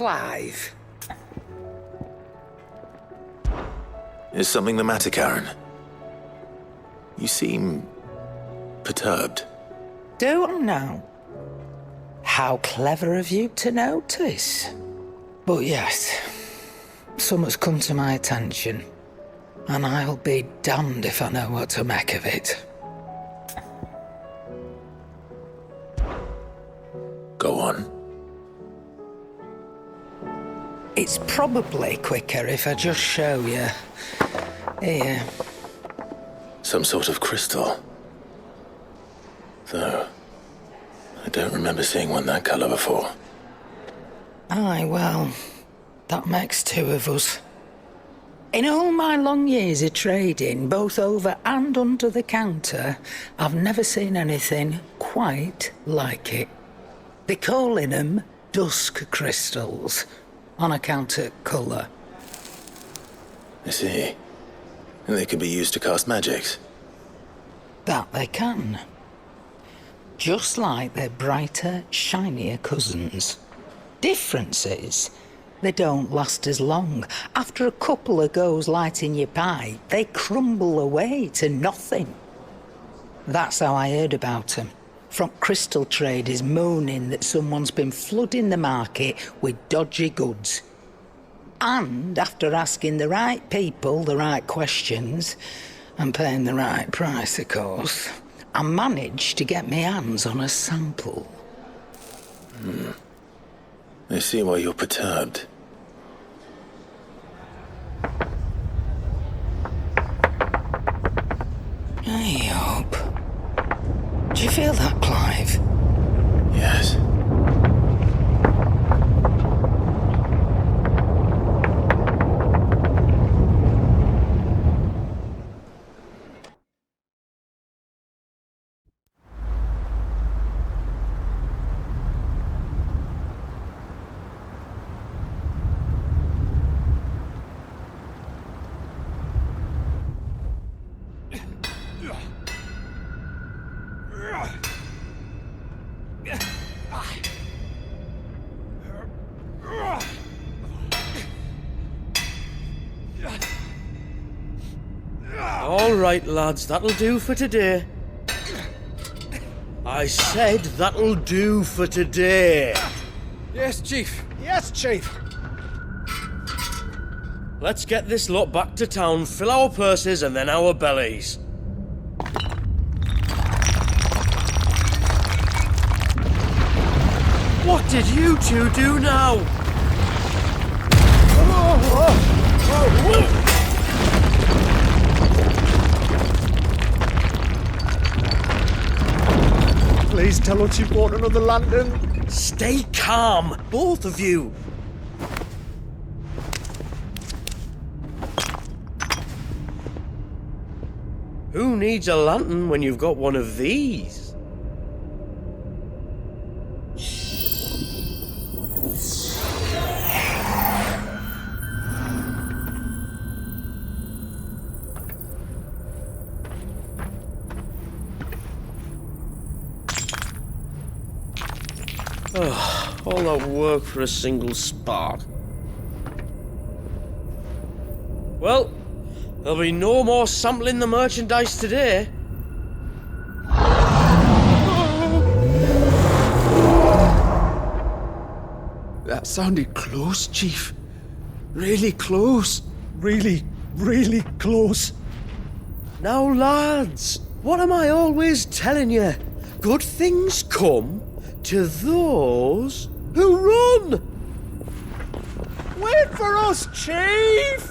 Clive. Is something the matter, Karen? You seem perturbed. Don't know. How clever of you to notice. But yes, something's come to my attention, and I'll be damned if I know what to make of it. Go on. It's probably quicker if I just show you. Here. Some sort of crystal. Though, I don't remember seeing one that colour before. Aye, well, that makes two of us. In all my long years of trading, both over and under the counter, I've never seen anything quite like it. They're calling them dusk crystals, on account of colour. I see. And they can be used to cast magics. That they can. Just like their brighter, shinier cousins. Difference is, they don't last as long. After a couple of goes lighting your pipe, they crumble away to nothing. That's how I heard about them. From crystal traders moaning that someone's been flooding the market with dodgy goods. And after asking the right people the right questions, and paying the right price, of course, I managed to get my hands on a sample. I see why you're perturbed. I hope. Do you feel that, Clive? Yes. All right, lads, that'll do for today. I said that'll do for today. Yes, Chief. Yes, Chief. Let's get this lot back to town, fill our purses and then our bellies. What did you two do now? Please tell us you bought another lantern. Stay calm, both of you. Who needs a lantern when you've got one of these? All that work for a single spark. Well, there'll be no more sampling the merchandise today. That sounded close, Chief. Really close. Really, really close. Now, lads, what am I always telling you? Good things come to those who run! Wait for us, Chief!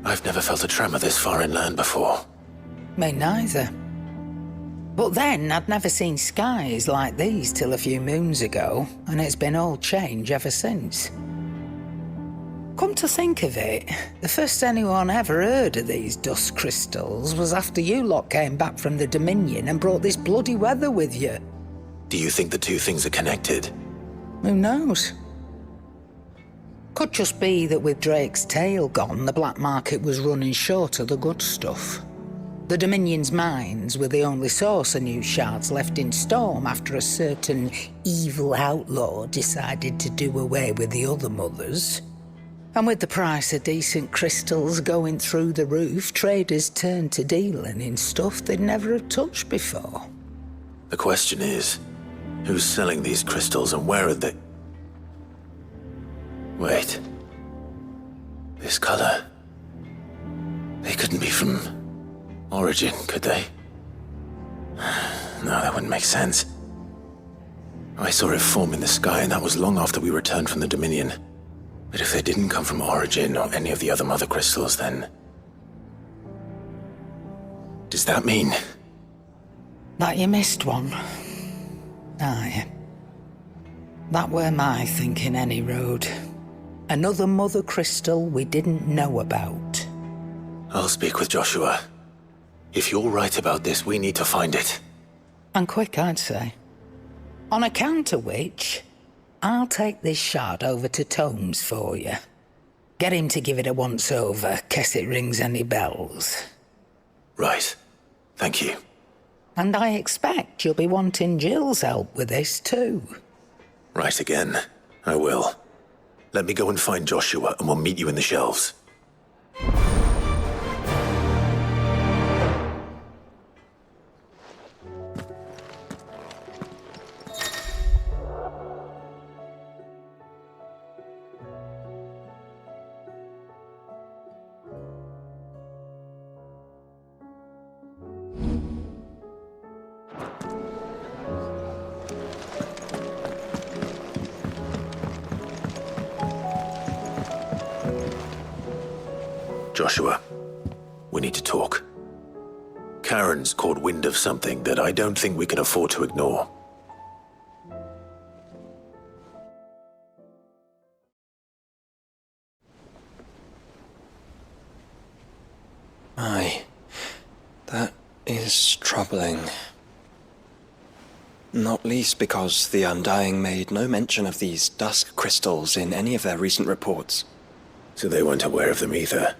I've never felt a tremor this far inland before. Me neither. But then I'd never seen skies like these till a few moons ago, and it's been all change ever since. Come to think of it, the first anyone ever heard of these dust crystals was after you lot came back from the Dominion and brought this bloody weather with you. Do you think the two things are connected? Who knows? Could just be that with Drake's tail gone, the black market was running short of the good stuff. The Dominion's mines were the only source of new shards left in Storm after a certain evil outlaw decided to do away with the other mothers. And with the price of decent crystals going through the roof, traders turned to dealing in stuff they'd never have touched before. The question is, who's selling these crystals and where are they? Wait. This color. They couldn't be from Origin, could they? No, that wouldn't make sense. I saw it form in the sky, and that was long after we returned from the Dominion. But if they didn't come from Origin or any of the other mother crystals, then... does that mean... that you missed one? Aye. That were my thinking any road. Another mother crystal we didn't know about. I'll speak with Joshua. If you're right about this, we need to find it. And quick, I'd say. On account of which, I'll take this shard over to Tomes for you. Get him to give it a once-over, case it rings any bells. Right. Thank you. And I expect you'll be wanting Jill's help with this too. Right again. I will. Let me go and find Joshua, and we'll meet you in the shelves. Joshua, we need to talk. Karen's caught wind of something that I don't think we can afford to ignore. Aye, that is troubling. Not least because the Undying made no mention of these dusk crystals in any of their recent reports. So they weren't aware of them either.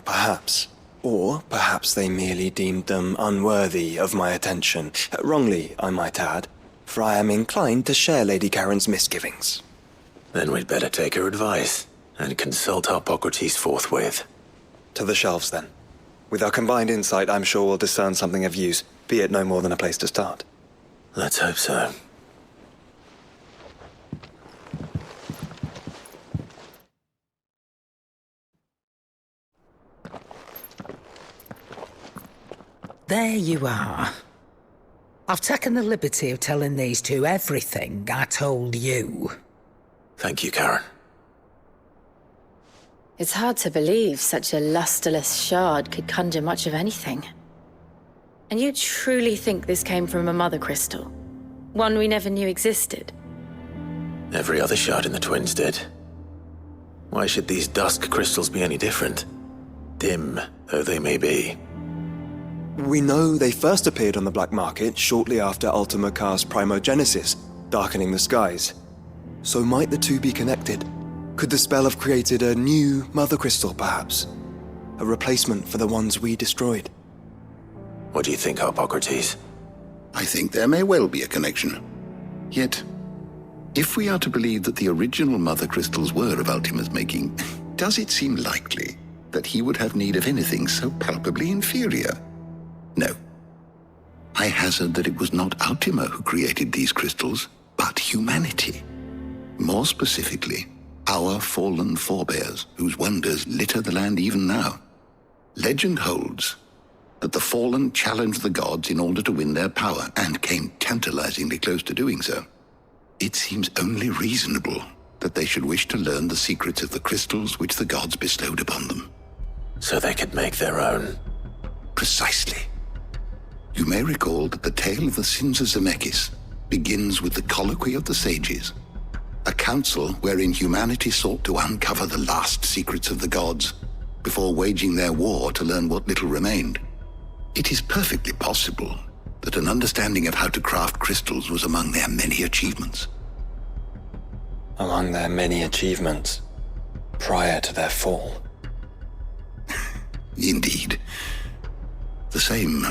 Perhaps. Or perhaps they merely deemed them unworthy of my attention. Wrongly, I might add, for I am inclined to share Lady Karen's misgivings. Then we'd better take her advice and consult Hippocrates forthwith. To the shelves, then. With our combined insight, I'm sure we'll discern something of use, be it no more than a place to start. Let's hope so. There you are. I've taken the liberty of telling these two everything I told you. Thank you, Karen. It's hard to believe such a lusterless shard could conjure much of anything. And you truly think this came from a mother crystal? One we never knew existed? Every other shard in the Twins did. Why should these dusk crystals be any different? Dim though they may be. We know they first appeared on the black market shortly after Ultima Car's primogenesis, darkening the skies. So might the two be connected? Could the spell have created a new mother crystal, perhaps? A replacement for the ones we destroyed? What do you think, Hippocrates? I think there may well be a connection. Yet, if we are to believe that the original mother crystals were of Ultima's making, does it seem likely that he would have need of anything so palpably inferior? No. I hazard that it was not Ultima who created these crystals, but humanity. More specifically, our fallen forebears, whose wonders litter the land even now. Legend holds that the fallen challenged the gods in order to win their power, and came tantalizingly close to doing so. It seems only reasonable that they should wish to learn the secrets of the crystals which the gods bestowed upon them. So they could make their own. Precisely. You may recall that the tale of the sins of Zemeckis begins with the colloquy of the sages, a council wherein humanity sought to uncover the last secrets of the gods before waging their war to learn what little remained. It is perfectly possible that an understanding of how to craft crystals was among their many achievements. Among their many achievements, prior to their fall. Indeed. The same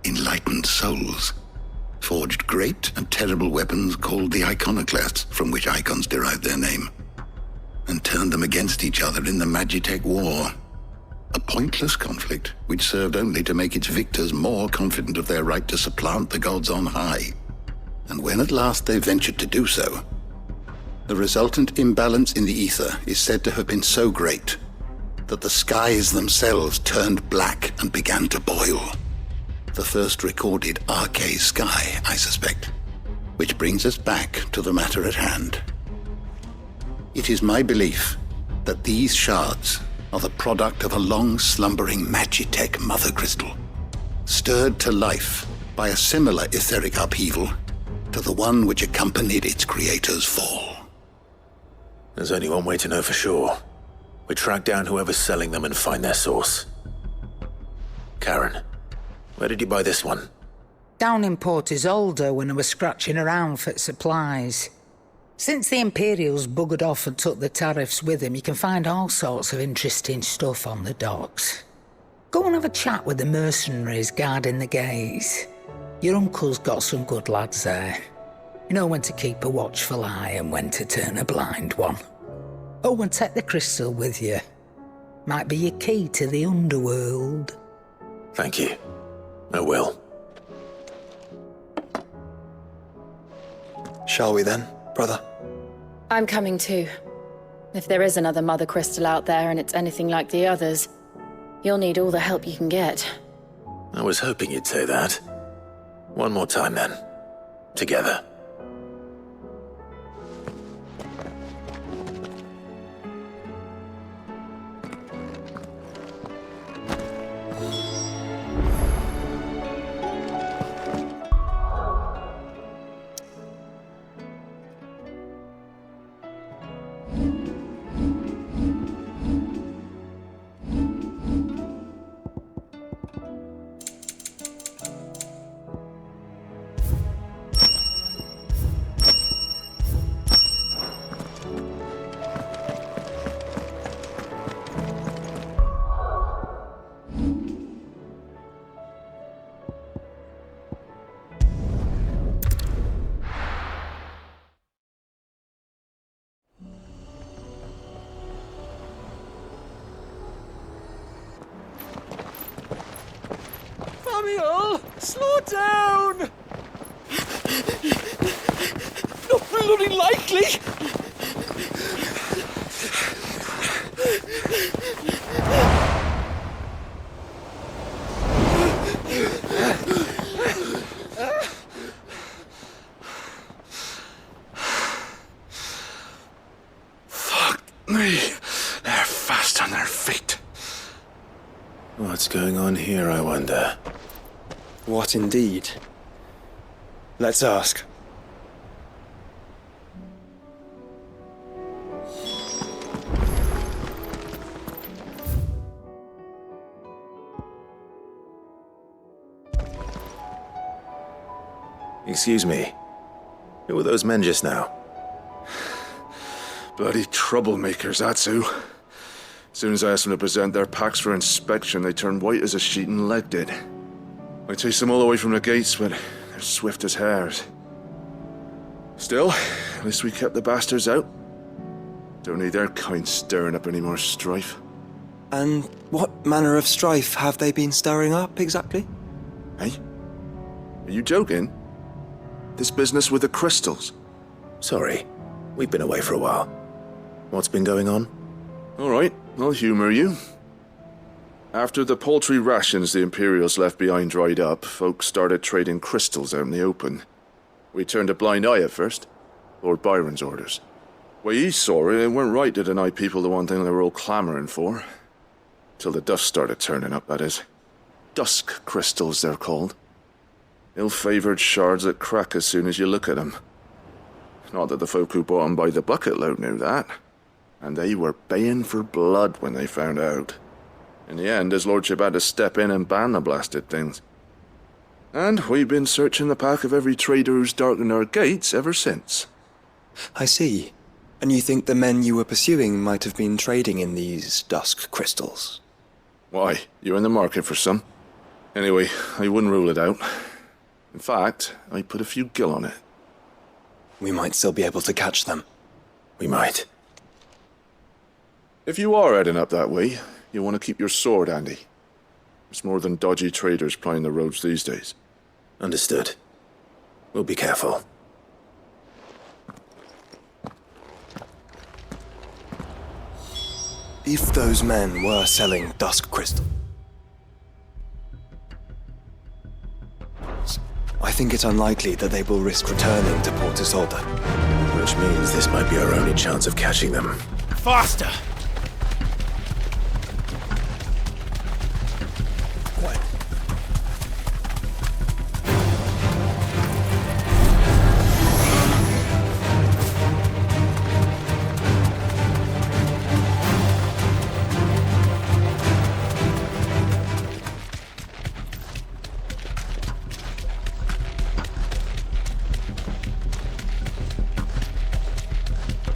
enlightened souls forged great and terrible weapons called the iconoclasts, from which icons derived their name, and turned them against each other in the Magitech War. A pointless conflict which served only to make its victors more confident of their right to supplant the gods on high. And when at last they ventured to do so, the resultant imbalance in the ether is said to have been so great that the skies themselves turned black and began to boil. The first recorded arcane sky, I suspect. Which brings us back to the matter at hand. It is my belief that these shards are the product of a long-slumbering Magitech mother crystal, stirred to life by a similar etheric upheaval to the one which accompanied its creator's fall. There's only one way to know for sure. We track down whoever's selling them and find their source. Karen, where did you buy this one? Down in Port Isolde when I was scratching around for supplies. Since the Imperials buggered off and took the tariffs with them, you can find all sorts of interesting stuff on the docks. Go and have a chat with the mercenaries guarding the gates. Your uncle's got some good lads there. You know when to keep a watchful eye and when to turn a blind one. Oh, and take the crystal with you. Might be your key to the underworld. Thank you. I will. Shall we then, brother? I'm coming too. If there is another mother crystal out there and it's anything like the others, you'll need all the help you can get. I was hoping you'd say that. One more time then. Together. Samuel, slow down! Not bloody likely! Fuck me. They're fast on their feet. What's going on here, I wonder? What indeed? Let's ask. Excuse me. Who were those men just now? Bloody troublemakers, that's who. As soon as I asked them to present their packs for inspection, they turned white as a sheet and legged it. I chased them all away from the gates, but they're swift as hares. Still, at least we kept the bastards out. Don't need their kind stirring up any more strife. And what manner of strife have they been stirring up, exactly? Hey? Are you joking? This business with the crystals? Sorry, we've been away for a while. What's been going on? All right, I'll humor you. After the paltry rations the Imperials left behind dried up, folks started trading crystals out in the open. We turned a blind eye at first. Lord Byron's orders. Way he saw it, it weren't right to deny people the one thing they were all clamoring for. Till the dust started turning up, that is. Dusk crystals, they're called. Ill-favoured shards that crack as soon as you look at them. Not that the folk who bought 'em by the bucket load knew that. And they were baying for blood when they found out. In the end, his lordship had to step in and ban the blasted things. And we've been searching the pack of every trader who's darkened our gates ever since. I see. And you think the men you were pursuing might have been trading in these dusk crystals? Why, you're in the market for some. Anyway, I wouldn't rule it out. In fact, I put a few gil on it. We might still be able to catch them. We might. If you are heading up that way, you want to keep your sword handy. There's more than dodgy traders plying the roads these days. Understood. We'll be careful. If those men were selling dusk crystal, I think it's unlikely that they will risk returning to Port Isolde. Which means this might be our only chance of catching them. Faster!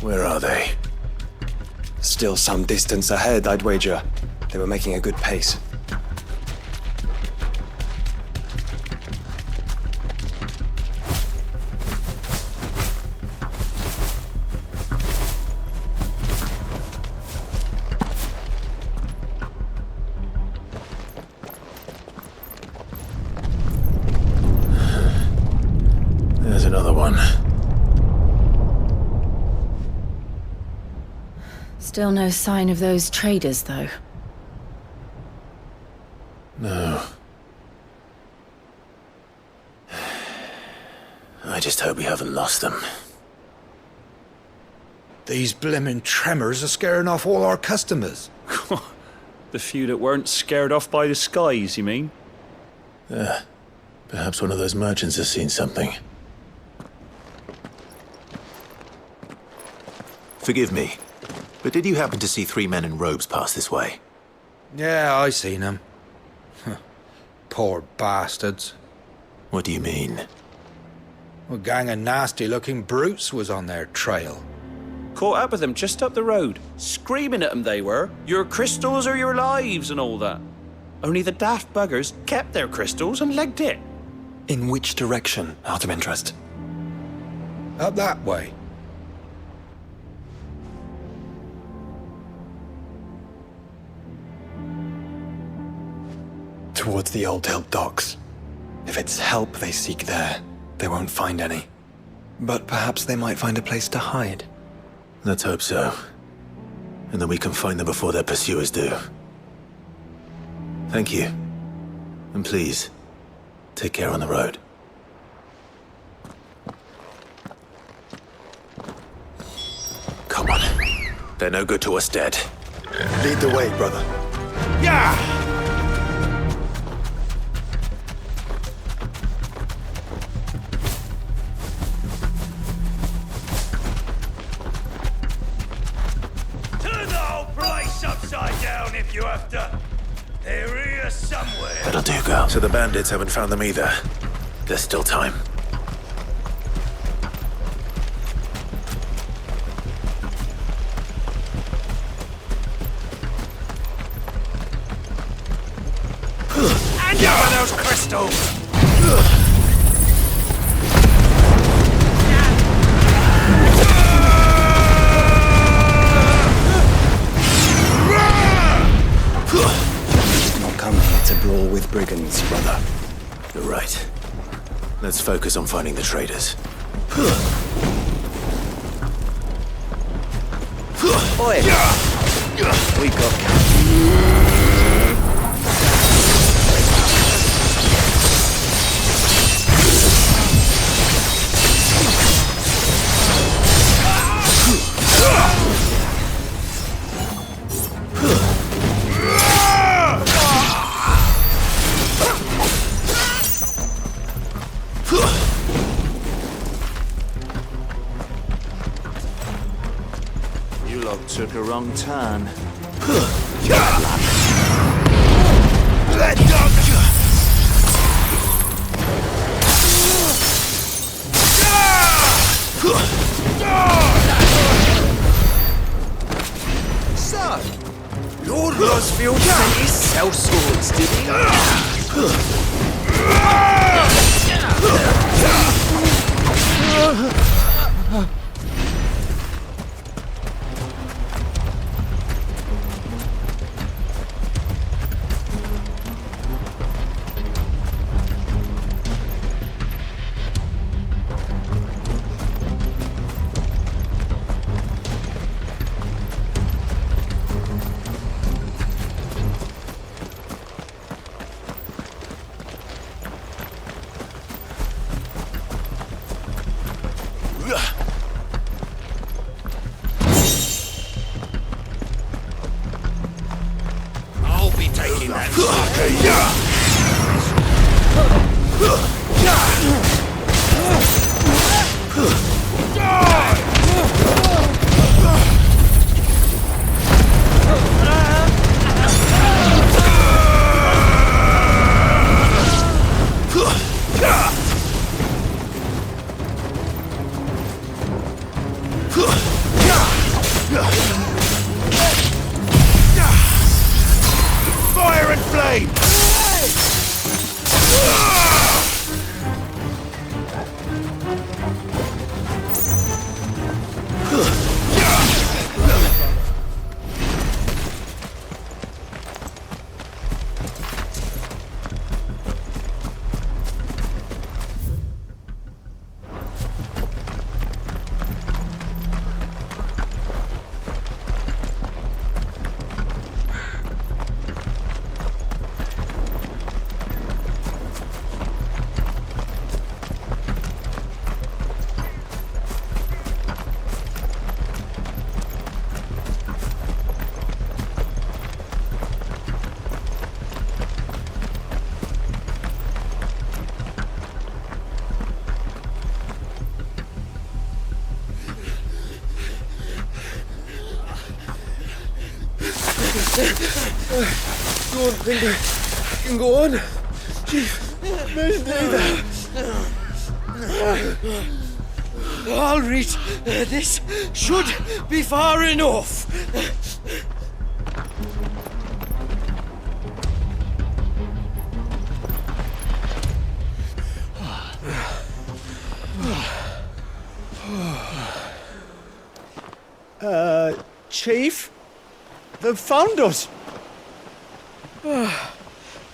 Where are they? Still some distance ahead, I'd wager. They were making a good pace. There's another one. Still no sign of those traders, though. No. I just hope we haven't lost them. These blimmin' tremors are scaring off all our customers. The few that weren't scared off by the skies, you mean? Perhaps one of those merchants has seen something. Forgive me, but did you happen to see 3 men in robes pass this way? Yeah, I seen them. Poor bastards. What do you mean? A gang of nasty-looking brutes was on their trail. Caught up with them just up the road, screaming at them they were. Your crystals are your lives and all that. Only the daft buggers kept their crystals and legged it. In which direction, out of interest? Up that way. Towards the Old Hill docks. If it's help they seek there, they won't find any. But perhaps they might find a place to hide. Let's hope so. And then we can find them before their pursuers do. Thank you. And please, take care on the road. Come on. They're no good to us dead. Lead the way, brother. Yeah! You have to. They're here somewhere. That'll do, girl. So the bandits haven't found them either. There's still time. And over those crystals! To brawl with brigands, brother. You're right. Let's focus on finding the traders. Oi! We got took a wrong turn. So, Lord Rosfield sent his cell swords, did he? I'll be taking that. Fire and flame! Don't think I can go on. Chief, neither. I'll reach. This should be far enough. Chief? They've found us.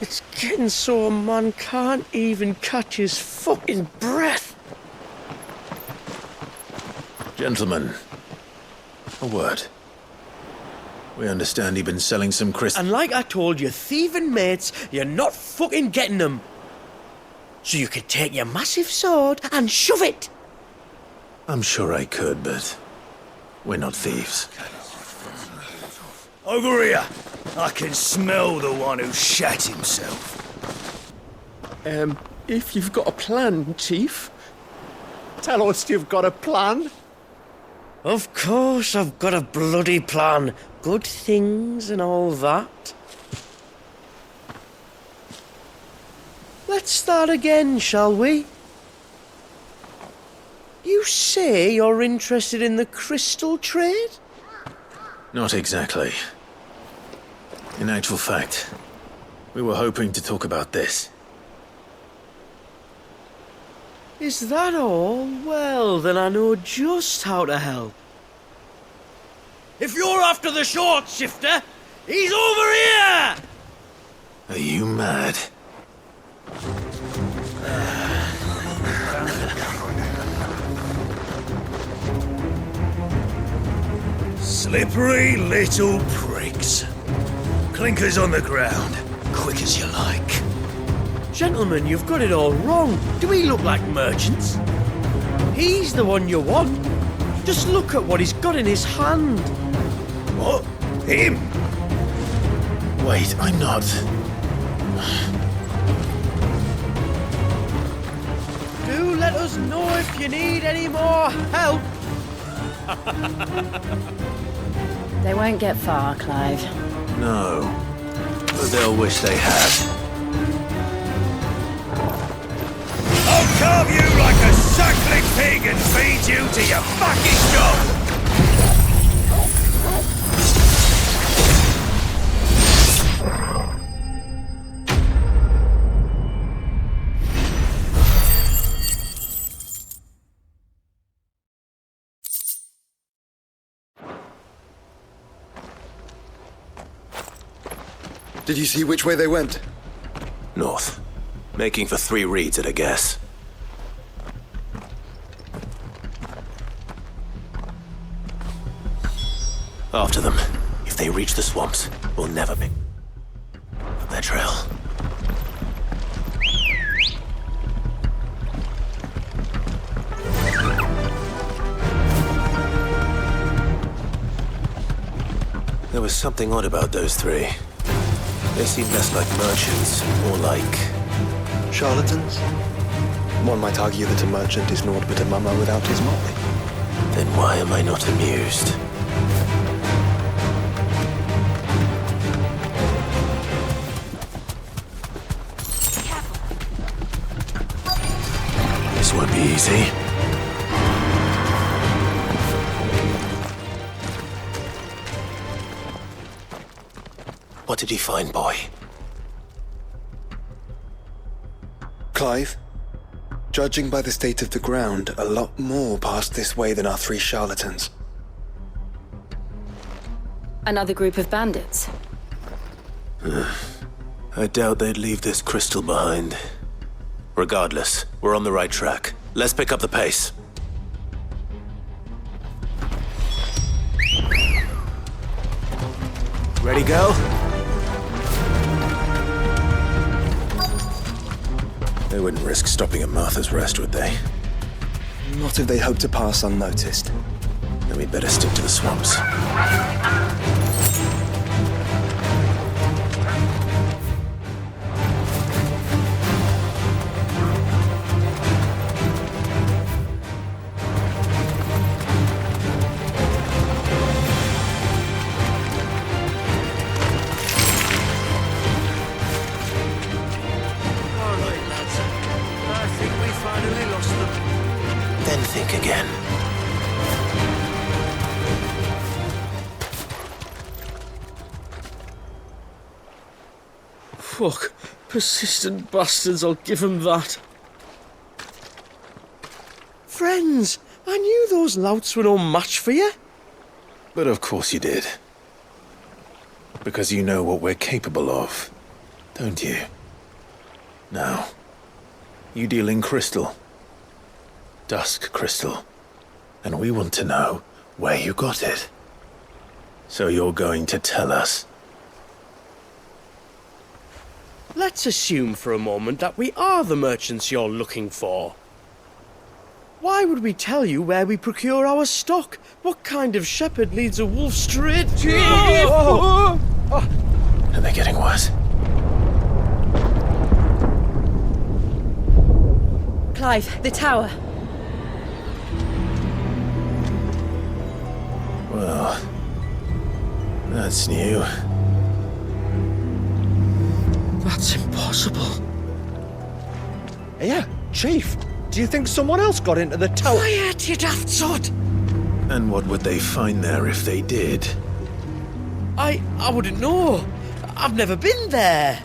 It's getting so a man can't even catch his fucking breath. Gentlemen, a word. We understand you've been selling some crystals. And like I told you, thieving mates, you're not fucking getting them. So you could take your massive sword and shove it. I'm sure I could, but we're not thieves. Over here! I can smell the one who shat himself. If you've got a plan, Chief, tell us you've got a plan. Of course I've got a bloody plan. Good things and all that. Let's start again, shall we? You say you're interested in the crystal trade? Not exactly. In actual fact, we were hoping to talk about this. Is that all? Well, then I know just how to help. If you're after the short shifter, he's over here! Are you mad? Slippery little pricks. Clinkers on the ground, quick as you like. Gentlemen, you've got it all wrong. Do we look like merchants? He's the one you want. Just look at what he's got in his hand. What? Him? Wait, I'm not. Do let us know if you need any more help. They won't get far, Clive. No. But they'll wish they had. I'll carve you like a suckling pig and feed you to your fucking dog! Did you see which way they went? North. Making for 3 reeds at a guess. After them. If they reach the swamps, we'll never pick up their trail. There was something odd about those 3. They seemed less like merchants, more like... Charlatans? One might argue that a merchant is naught but a mummer without his motley. Then why am I not amused? This won't be easy. What did he find, boy? Clive? Judging by the state of the ground, a lot more passed this way than our 3 charlatans. Another group of bandits. I doubt they'd leave this crystal behind. Regardless, we're on the right track. Let's pick up the pace. Ready, go? They wouldn't risk stopping at Martha's Rest, would they? Not if they hope to pass unnoticed. Then we'd better stick to the swamps. Again. Fuck. Persistent bastards, I'll give them that. Friends, I knew those louts were no match for you. But of course you did. Because you know what we're capable of, don't you? Now, you deal in crystal. Dusk crystal. And we want to know where you got it. So you're going to tell us? Let's assume for a moment that we are the merchants you're looking for. Why would we tell you where we procure our stock? What kind of shepherd leads a wolf straight to... Are they getting worse? Clive, the tower. Well, that's new. That's impossible. Yeah, Chief, do you think someone else got into the tower? Quiet, you daft sod! And what would they find there if they did? I wouldn't know. I've never been there.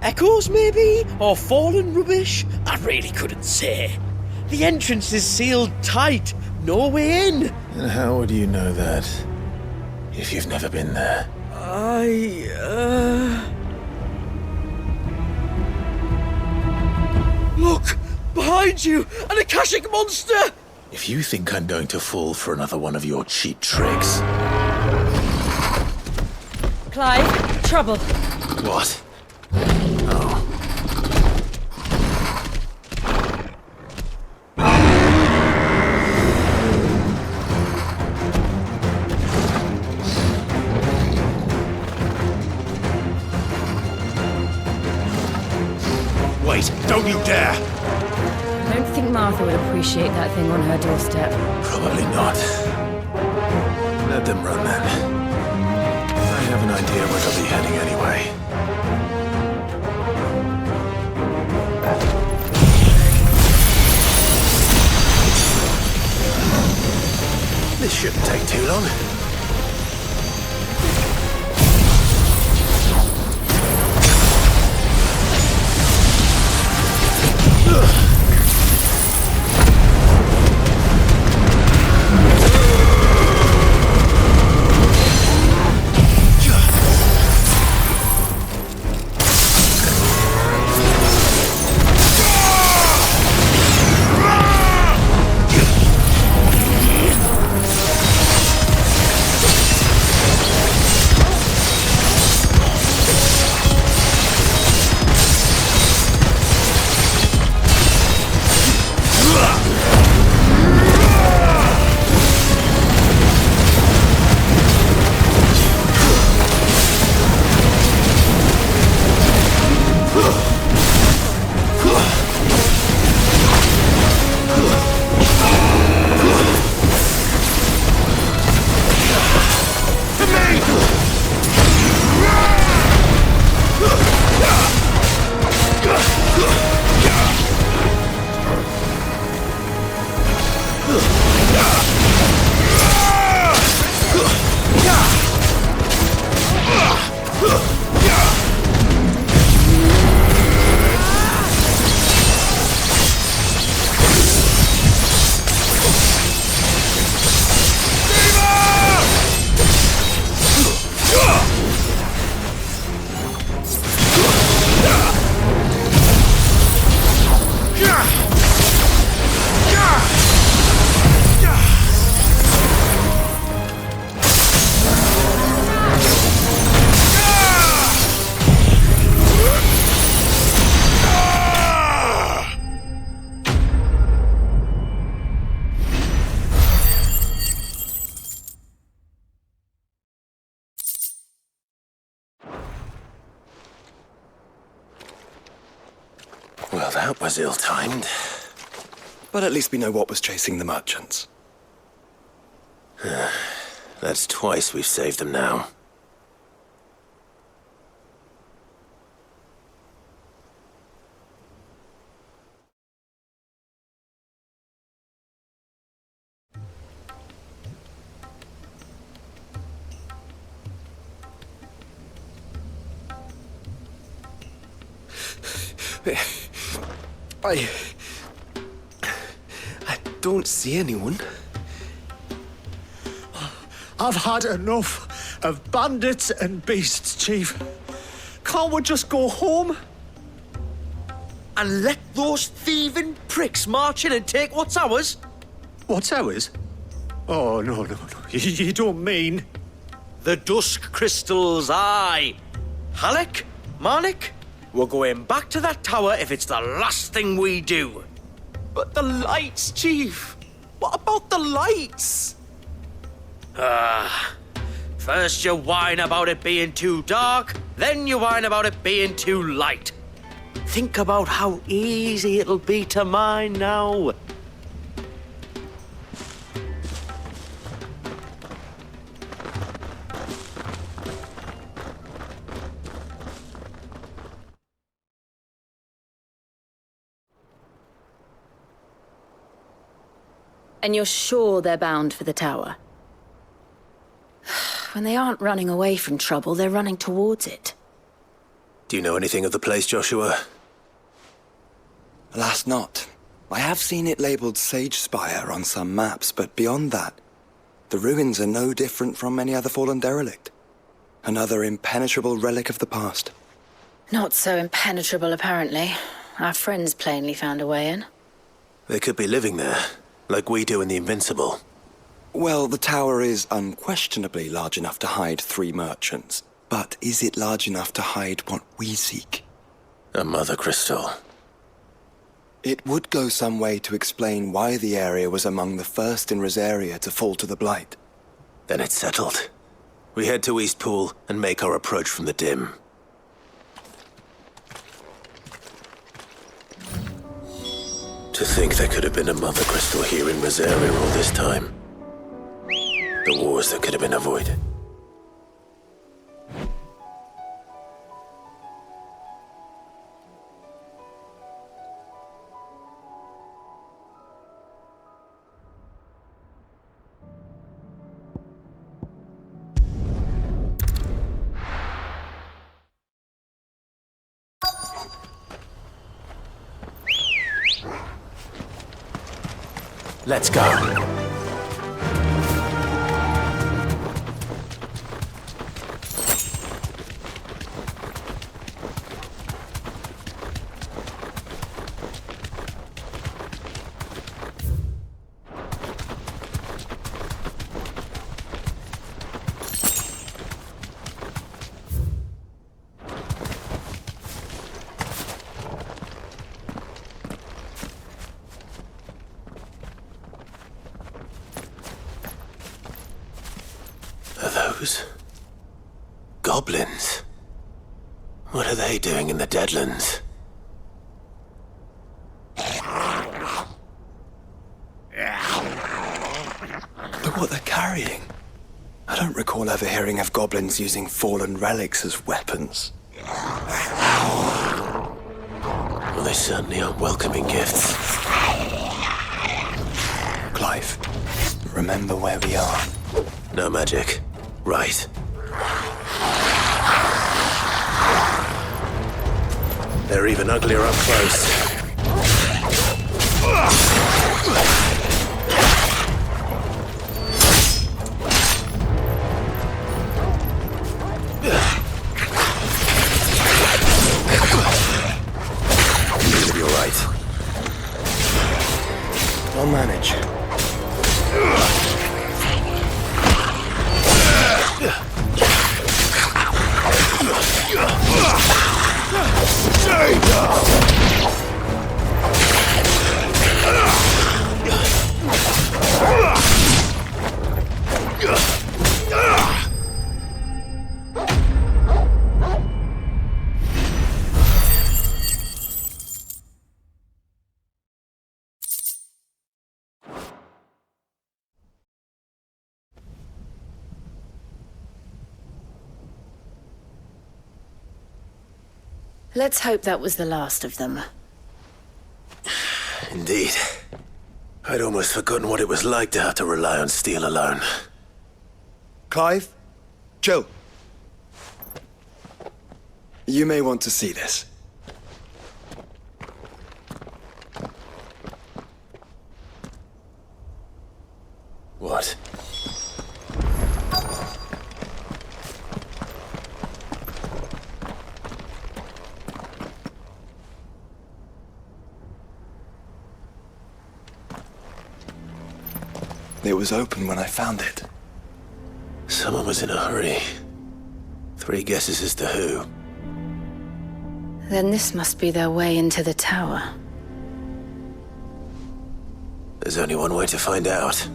Echoes, maybe? Or fallen rubbish? I really couldn't say. The entrance is sealed tight. No way in. And how would you know that, if you've never been there? Look! Behind you! An Akashic monster! If you think I'm going to fall for another one of your cheap tricks... Clive, trouble. What? Oh. Wait, don't you dare! I don't think Martha would appreciate that thing on her doorstep. Probably not. Let them run then. I have an idea where they'll be heading anyway. This shouldn't take too long. Well, that was ill-timed. But at least we know what was chasing the merchants. That's twice we've saved them now. I don't see anyone. I've had enough of bandits and beasts, Chief. Can't we just go home? And let those thieving pricks march in and take what's ours? What's ours? Oh, no. You don't mean... The dusk crystals, aye. Halleck, Marnik, we're going back to that tower if it's the last thing we do. But the lights, Chief! What about the lights? First you whine about it being too dark, then you whine about it being too light. Think about how easy it'll be to mine now. And you're sure they're bound for the tower? When they aren't running away from trouble, they're running towards it. Do you know anything of the place, Joshua? Alas, not. I have seen it labelled Sage Spire on some maps, but beyond that, the ruins are no different from any other fallen derelict. Another impenetrable relic of the past. Not so impenetrable, apparently. Our friends plainly found a way in. They could be living there, like we do in the Invincible. Well, the tower is unquestionably large enough to hide 3 merchants. But is it large enough to hide what we seek? A mother crystal. It would go some way to explain why the area was among the first in Rosaria to fall to the Blight. Then it's settled. We head to Eastpool and make our approach from the dim. To think there could have been a mother crystal here in Rosaria all this time. The wars that could have been avoided. Let's go. Goblins? What are they doing in the Deadlands? Look what they're carrying. I don't recall ever hearing of goblins using fallen relics as weapons. Well, they certainly aren't welcoming gifts. Clive, remember where we are. No magic. Right. They're even uglier up close. You'll be all right. I'll manage. Let's hope that was the last of them. Indeed. I'd almost forgotten what it was like to have to rely on steel alone. Clive, Jill. You may want to see this. What? It was open when I found it. Someone was in a hurry. 3 guesses as to who. Then this must be their way into the tower. There's only one way to find out.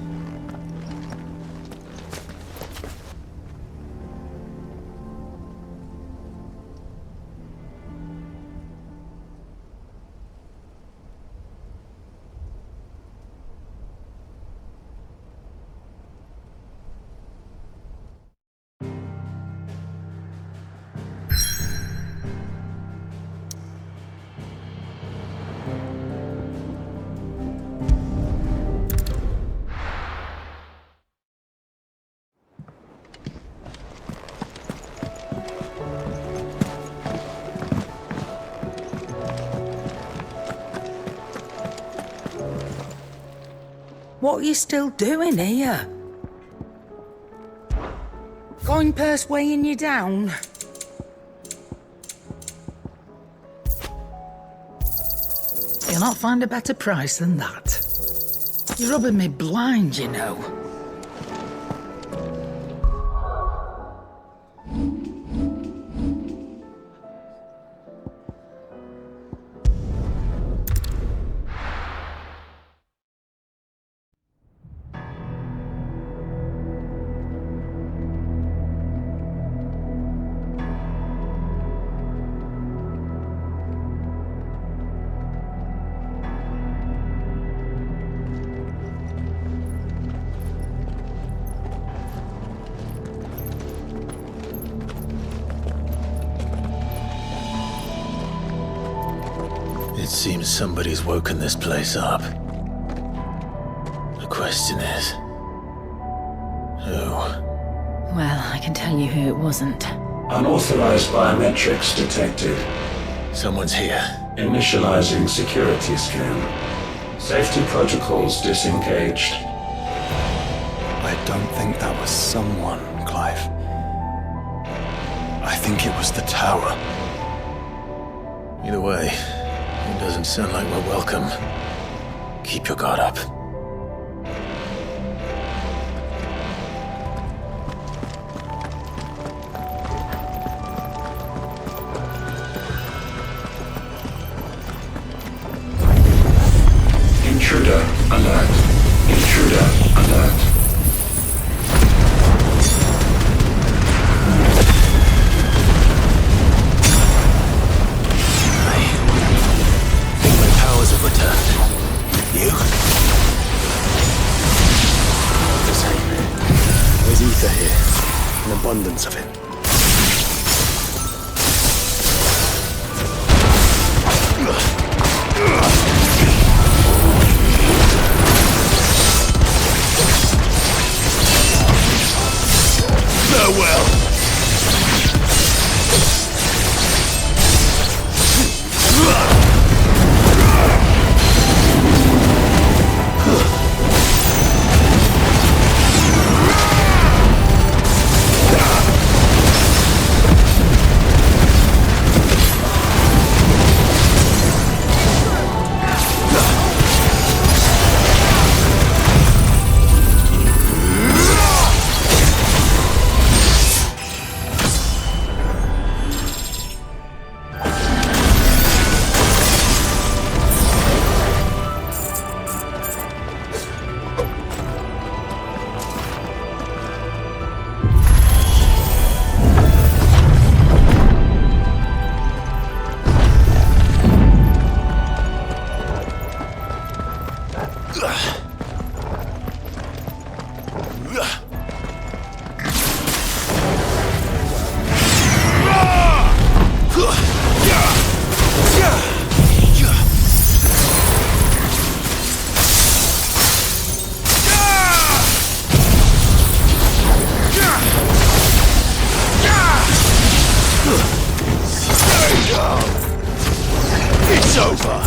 What are you still doing here? Coin purse weighing you down? You'll not find a better price than that. You're rubbing me blind, you know. It seems somebody's woken this place up. The question is... who? Well, I can tell you who it wasn't. Unauthorized biometrics detected. Someone's here. Initializing security scan. Safety protocols disengaged. I don't think that was someone, Clive. I think it was the tower. Either way, it doesn't sound like we're welcome. Keep your guard up. Intruder alert. Intruder alert. My powers have returned. You? The same. There's ether here. An abundance of it. Farewell. It's over.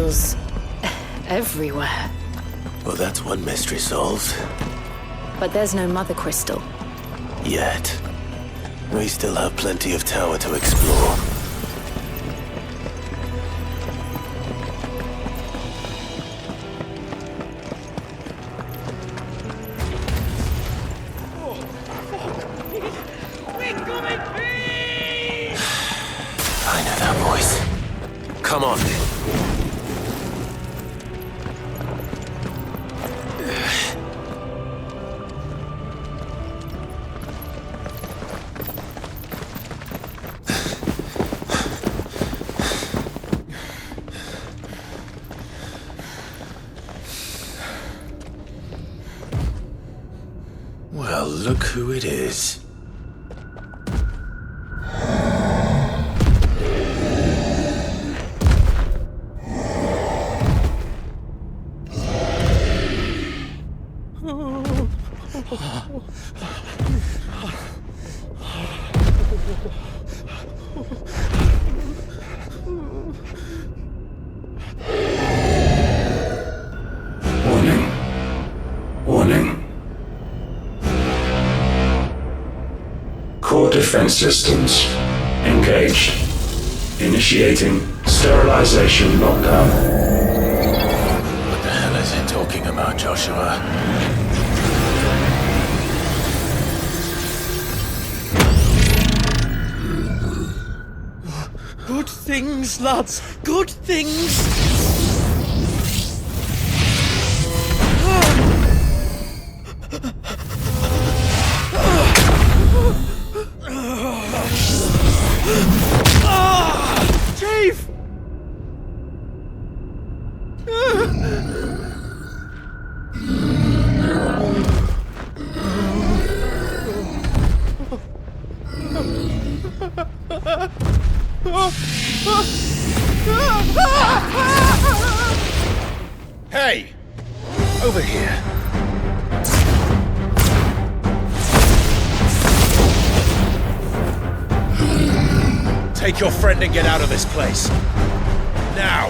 crystals everywhere. Well, that's one mystery solved. But there's no mother crystal. Yet. We still have plenty of tower to explore. I know that voice. Come on. Well, look who it is. Warning. Core defense systems engaged. Initiating sterilization lockdown. What the hell is it talking about, Joshua? Good things, lads. Good things. Chief! Hey! Over here. Take your friend and get out of this place. Now!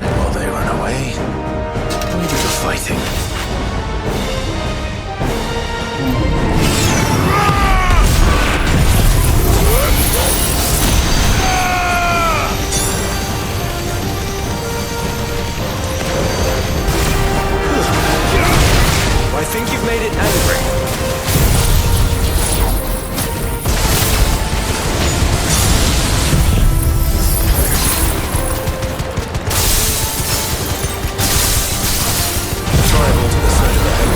And while they run away, we do the fighting. I think you've made it angry. Tribal to the side of the head.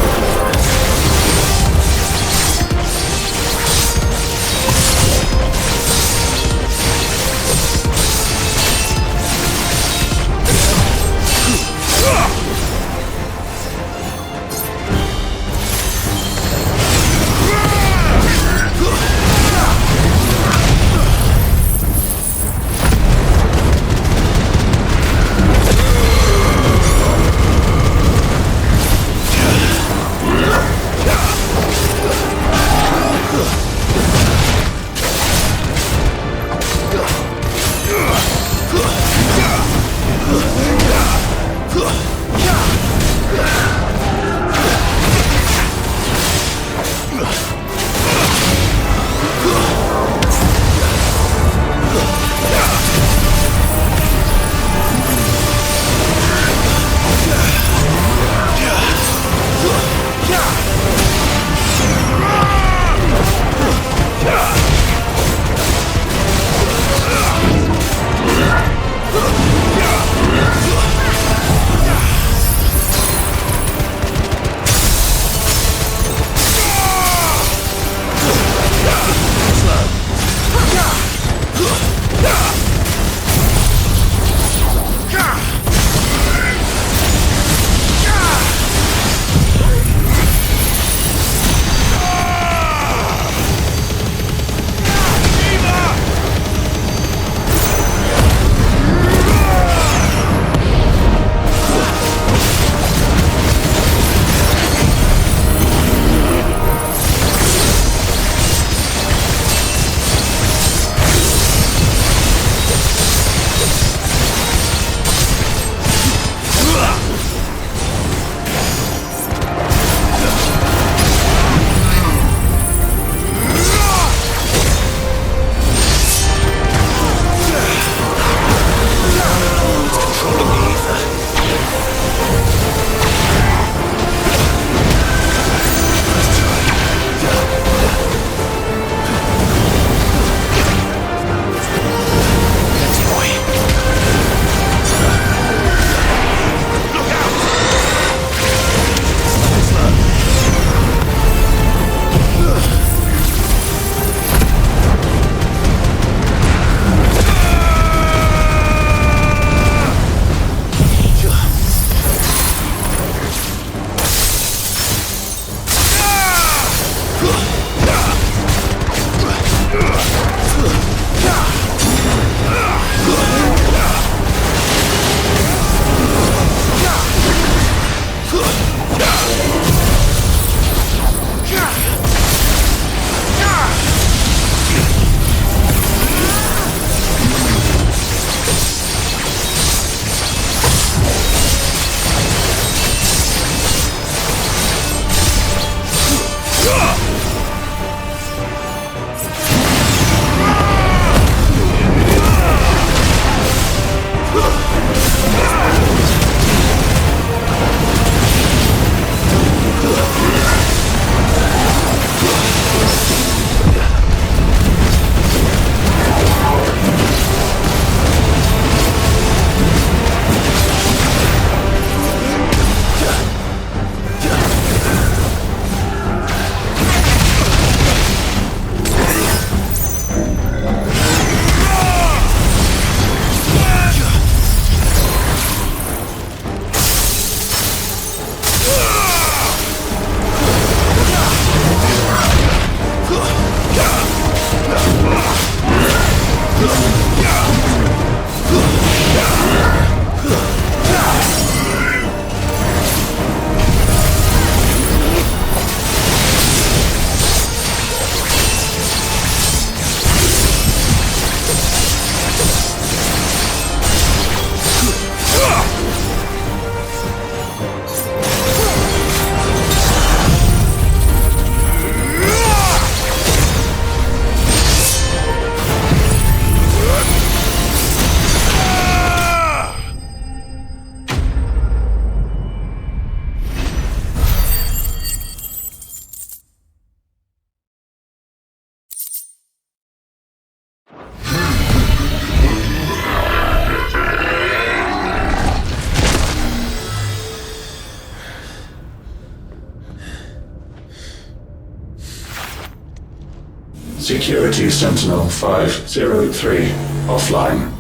Security Sentinel 503 offline.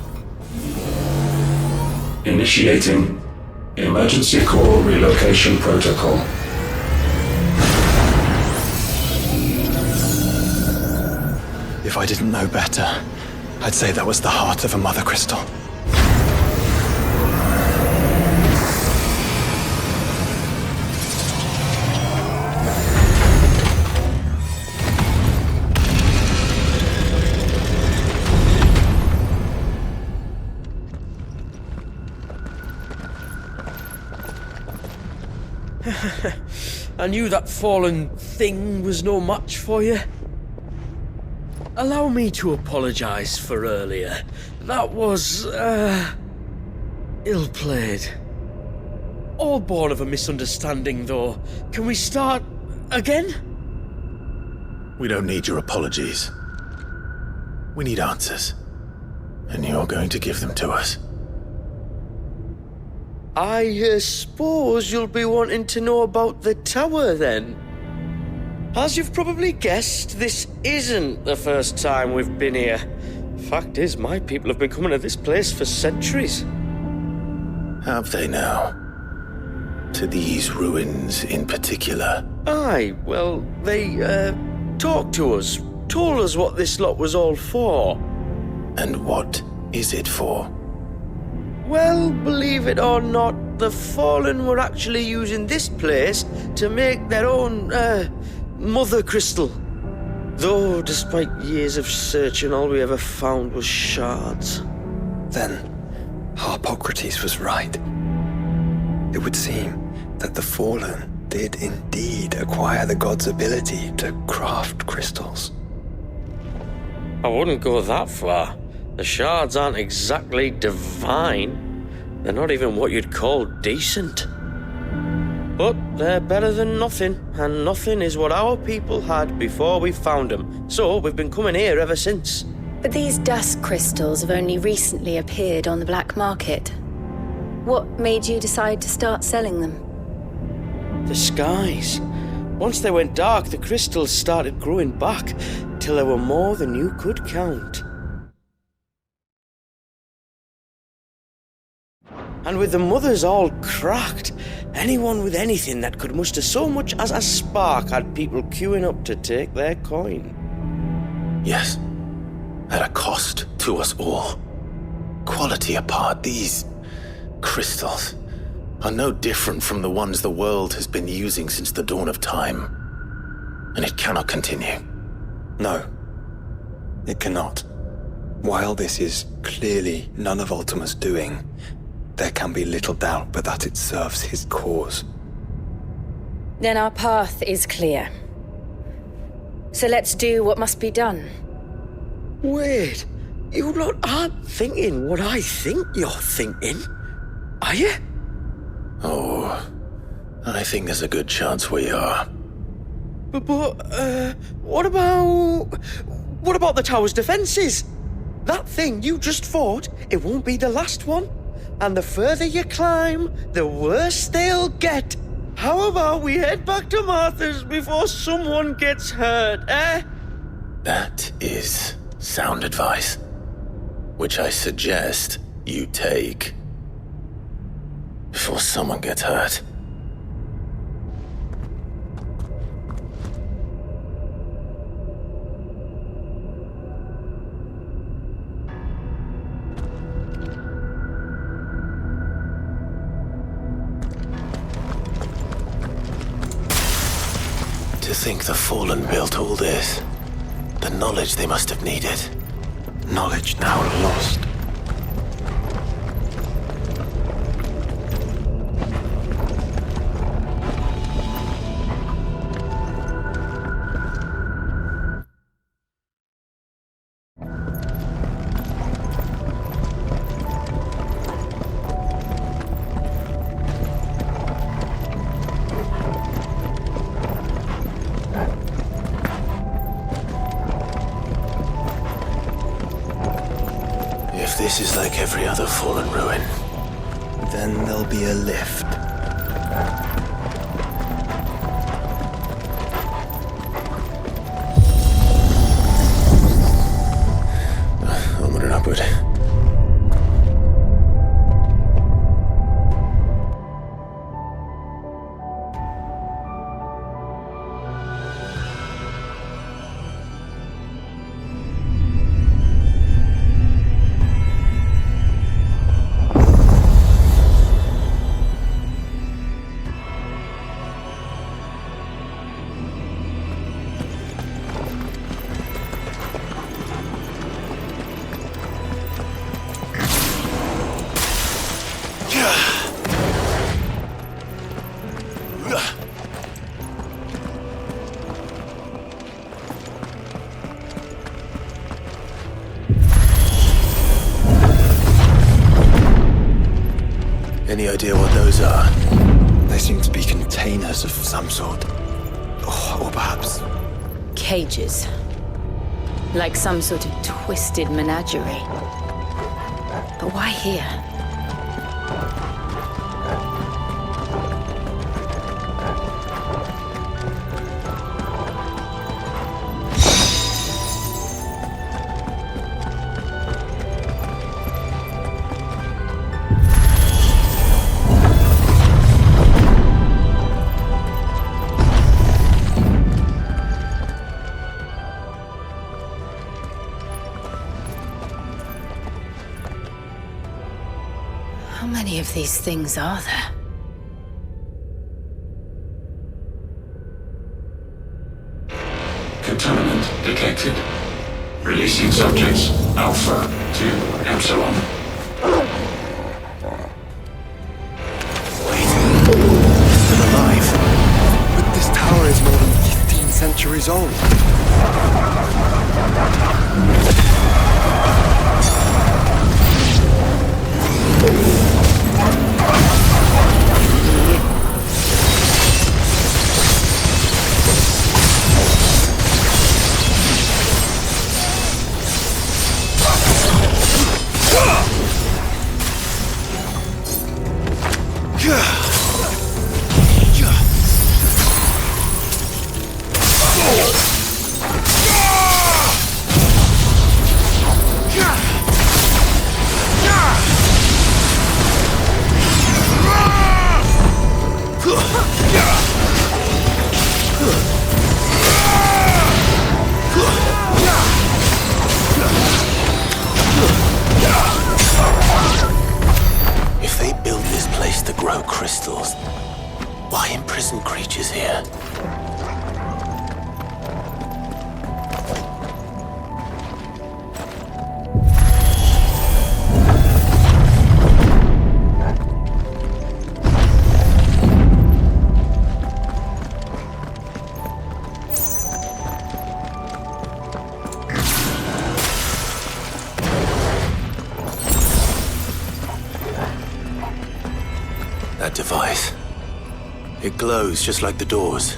Initiating Emergency Call Relocation Protocol. If I didn't know better, I'd say that was the heart of a mother crystal. I knew that fallen thing was no match for you. Allow me to apologise for earlier. That was, ill-played. All born of a misunderstanding, though. Can we start again? We don't need your apologies. We need answers. And you're going to give them to us. I suppose you'll be wanting to know about the tower, then? As you've probably guessed, this isn't the first time we've been here. Fact is, my people have been coming to this place for centuries. Have they now? To these ruins in particular? Aye, well, they, talked to us, told us what this lot was all for. And what is it for? Well, believe it or not, the Fallen were actually using this place to make their own, mother crystal. Though, despite years of searching, all we ever found was shards. Then, Harpocrates was right. It would seem that the Fallen did indeed acquire the god's ability to craft crystals. I wouldn't go that far. The shards aren't exactly divine. They're not even what you'd call decent. But they're better than nothing, and nothing is what our people had before we found them. So we've been coming here ever since. But these dust crystals have only recently appeared on the black market. What made you decide to start selling them? The skies. Once they went dark, the crystals started growing back, till there were more than you could count. And with the mothers all cracked, anyone with anything that could muster so much as a spark had people queuing up to take their coin. Yes. At a cost to us all. Quality apart, these crystals are no different from the ones the world has been using since the dawn of time. And it cannot continue. No, it cannot. While this is clearly none of Ultima's doing, there can be little doubt but that it serves his cause. Then our path is clear. So let's do what must be done. Wait, you lot aren't thinking what I think you're thinking, are you? Oh, I think there's a good chance we are. But what about the tower's defenses? That thing you just fought, it won't be the last one. And the further you climb, the worse they'll get. How about we head back to Martha's before someone gets hurt, eh? That is sound advice, which I suggest you take before someone gets hurt. To think the Fallen built all this. The knowledge they must have needed. Knowledge now lost. If this is like every other Fallen ruin, Then there'll be a lift. Any idea what those are? They seem to be containers of some sort. Or perhaps... Cages. Like some sort of twisted menagerie. But why here? How many of these things are there? Contaminant detected. Releasing subjects Alpha to Epsilon. Still alive. But this tower is more than 15 centuries old. If they built this place to grow crystals, why imprison creatures here? That device. It glows just like the doors.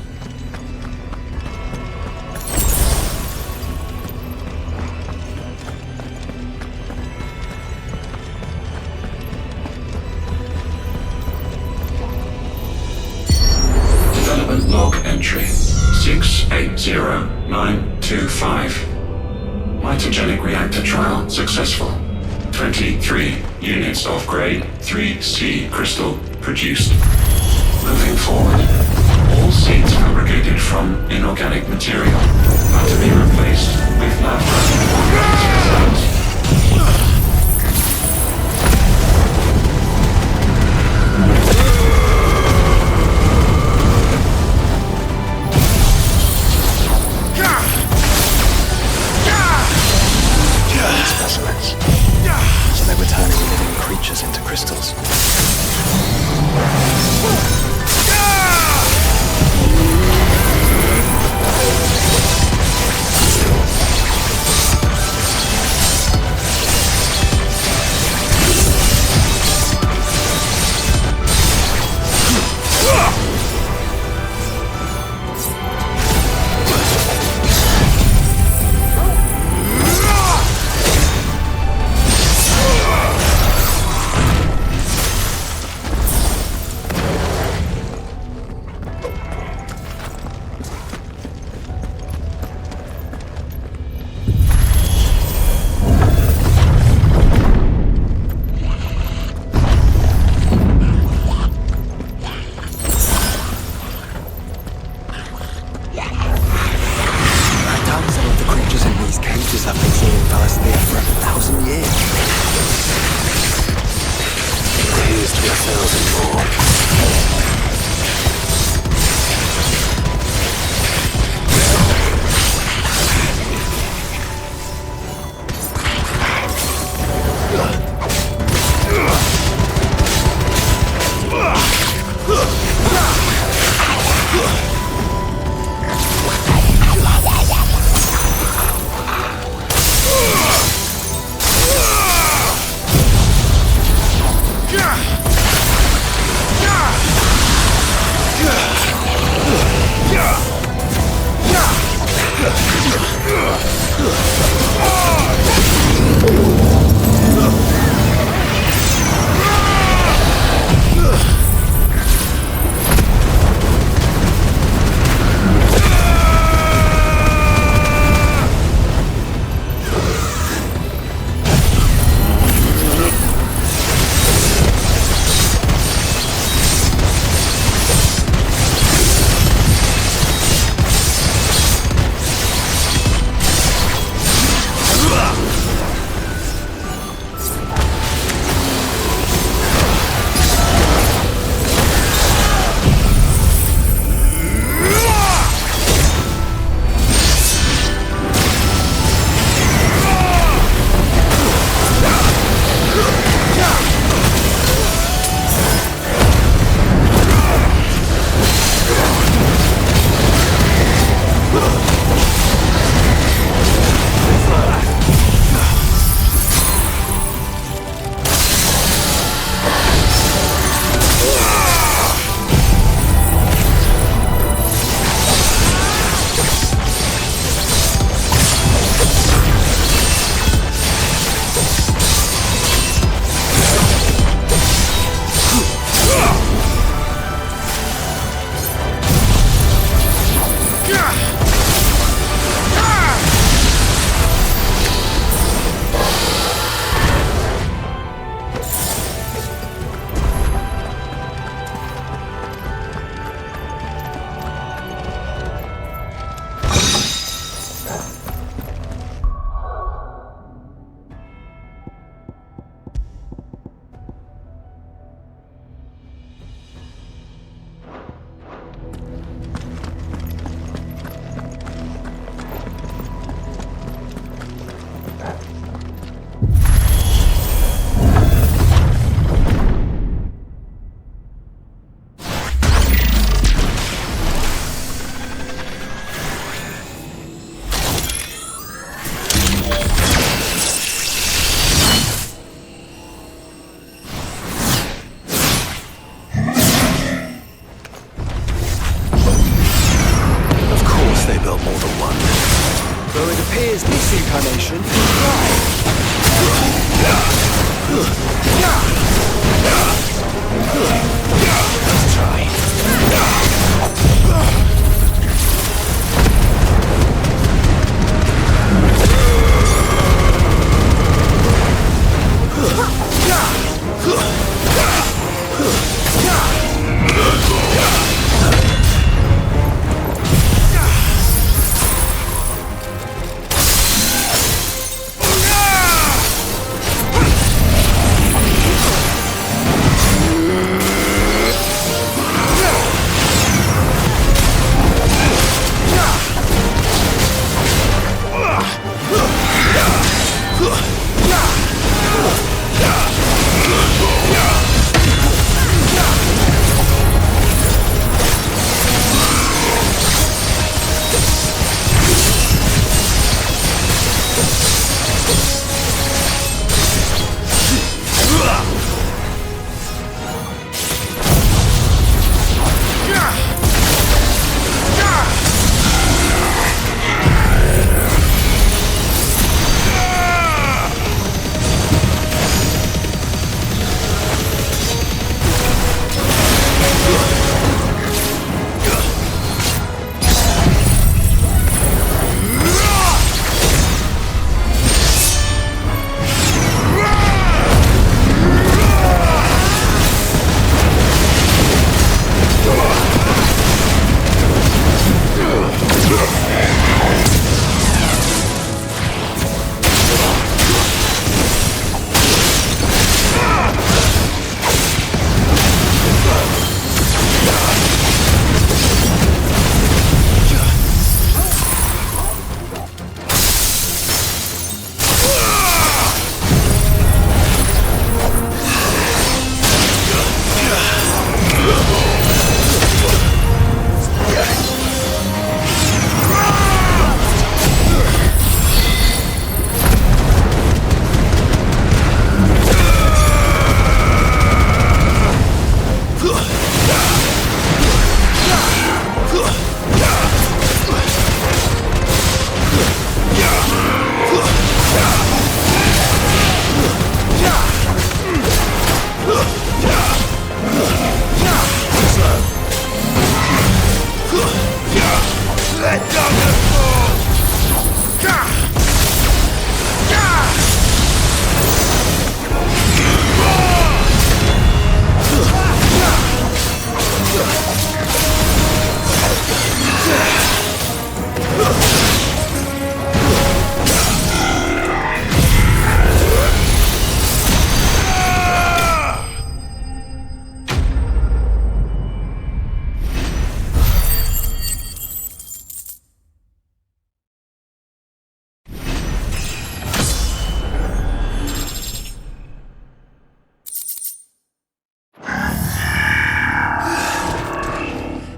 Development log entry 680925. Mitogenic reactor trial successful. 23 units of grade 3C crystal produced. Moving forward, all seeds fabricated from inorganic material are to be replaced with lab-grown organic cells. Specimens. So they were turning living creatures into crystals. appears this incarnation is Clive. Let's try.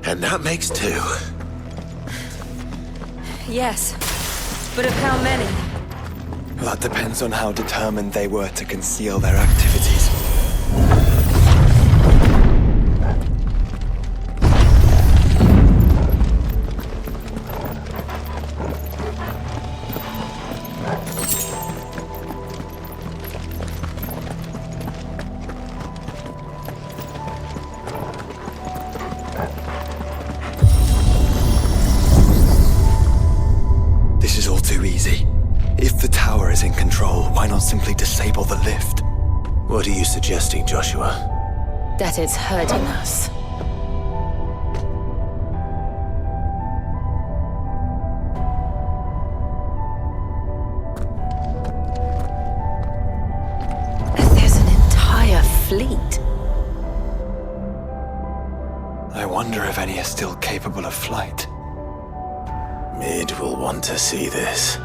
And that makes 2. Yes, but of how many? That depends on how determined they were to conceal their activities. This is all too easy. If the tower is in control, why not simply disable the lift? What are you suggesting, Joshua? That it's hurting us. There's an entire fleet. I wonder if any are still capable of flight. Mid will want to see this.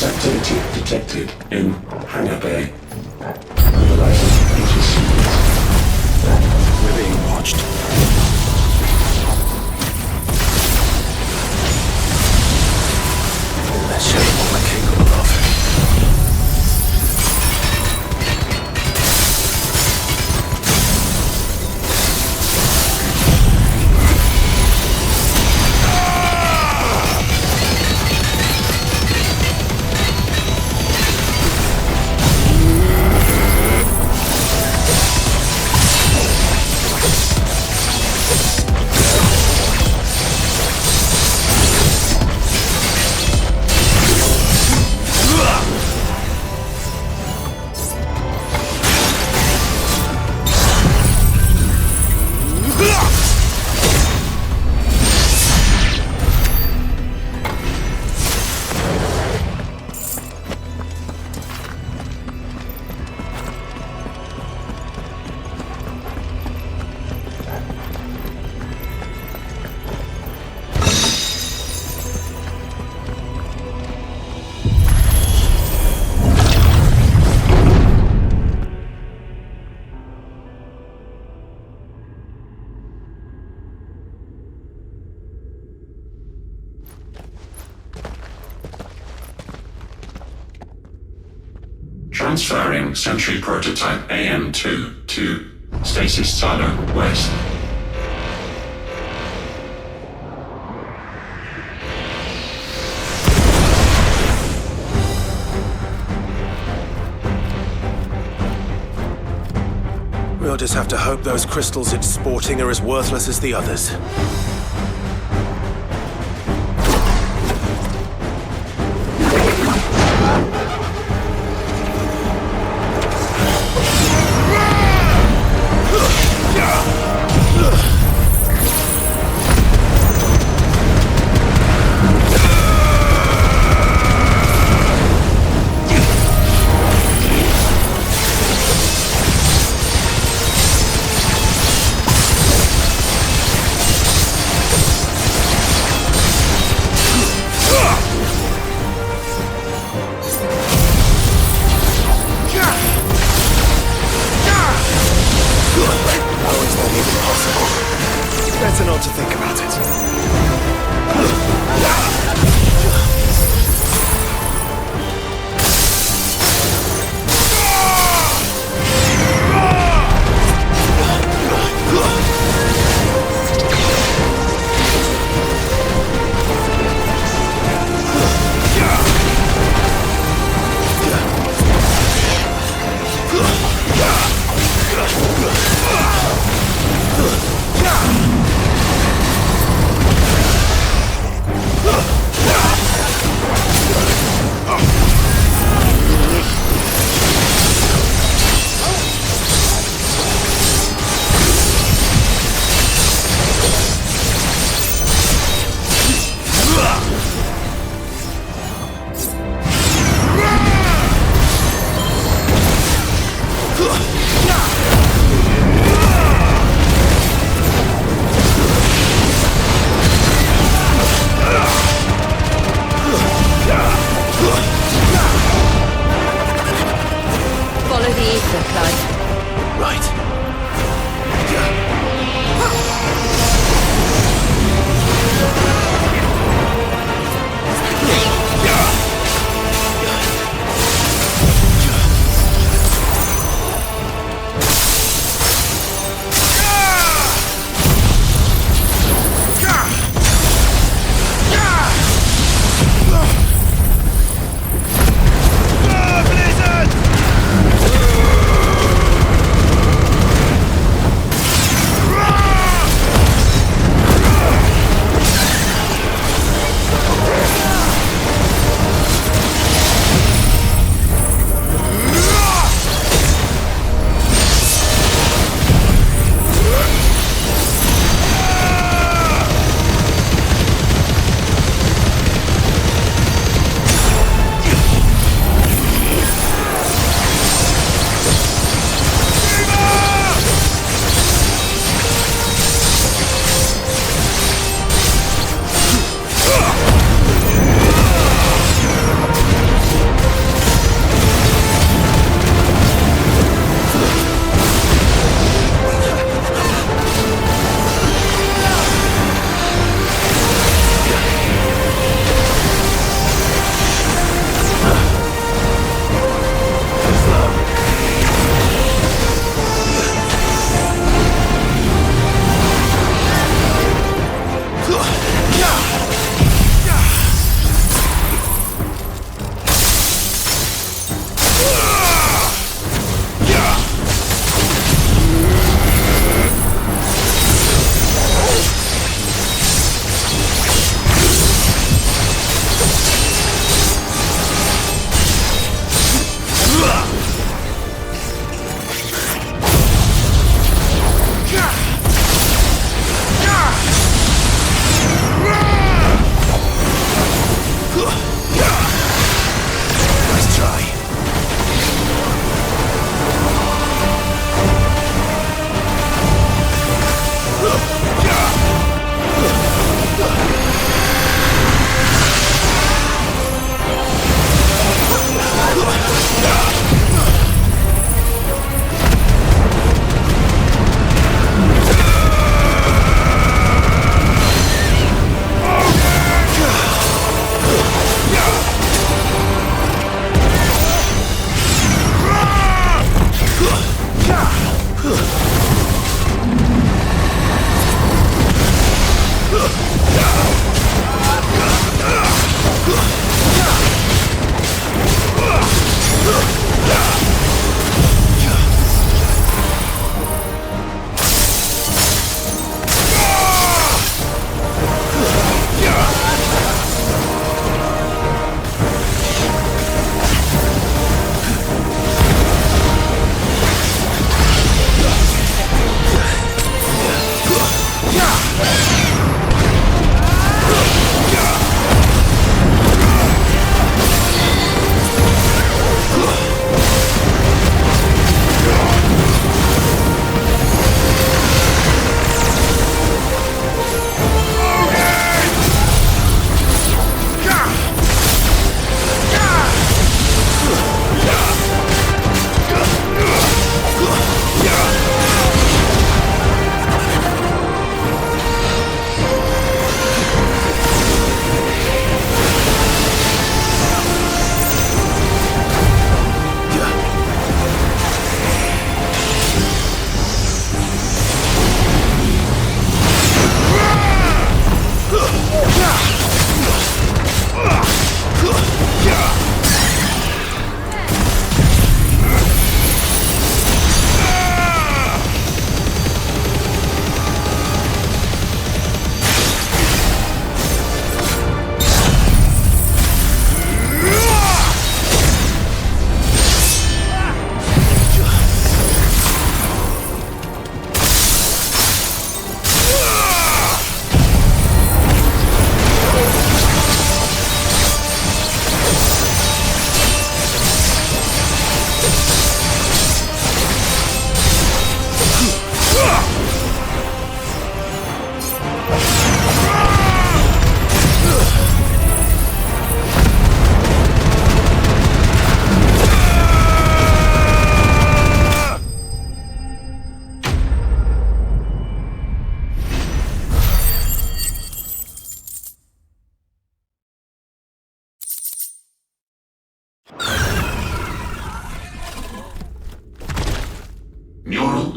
Suspicious activity detected in Hangar Bay. Mobilizing agencies. We're being watched. Let's show them what we're capable of. Transferring Sentry Prototype AM2 to Stasis Silo West. We'll just have to hope those crystals it's sporting are as worthless as the others.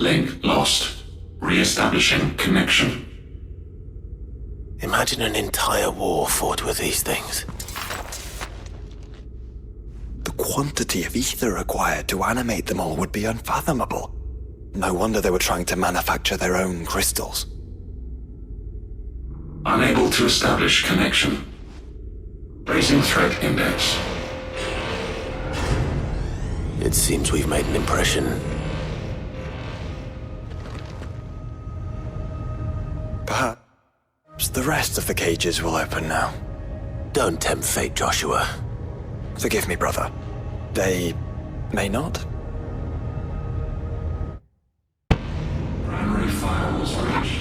Link lost. Re-establishing connection. Imagine an entire war fought with these things. The quantity of ether required to animate them all would be unfathomable. No wonder they were trying to manufacture their own crystals. Unable to establish connection. Raising threat index. It seems we've made an impression. Perhaps the rest of the cages will open now. Don't tempt fate, Joshua. Forgive me, brother. They may not. Primary firewalls breached.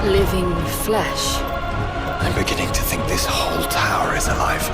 Living flesh. I'm beginning to think this whole tower is alive.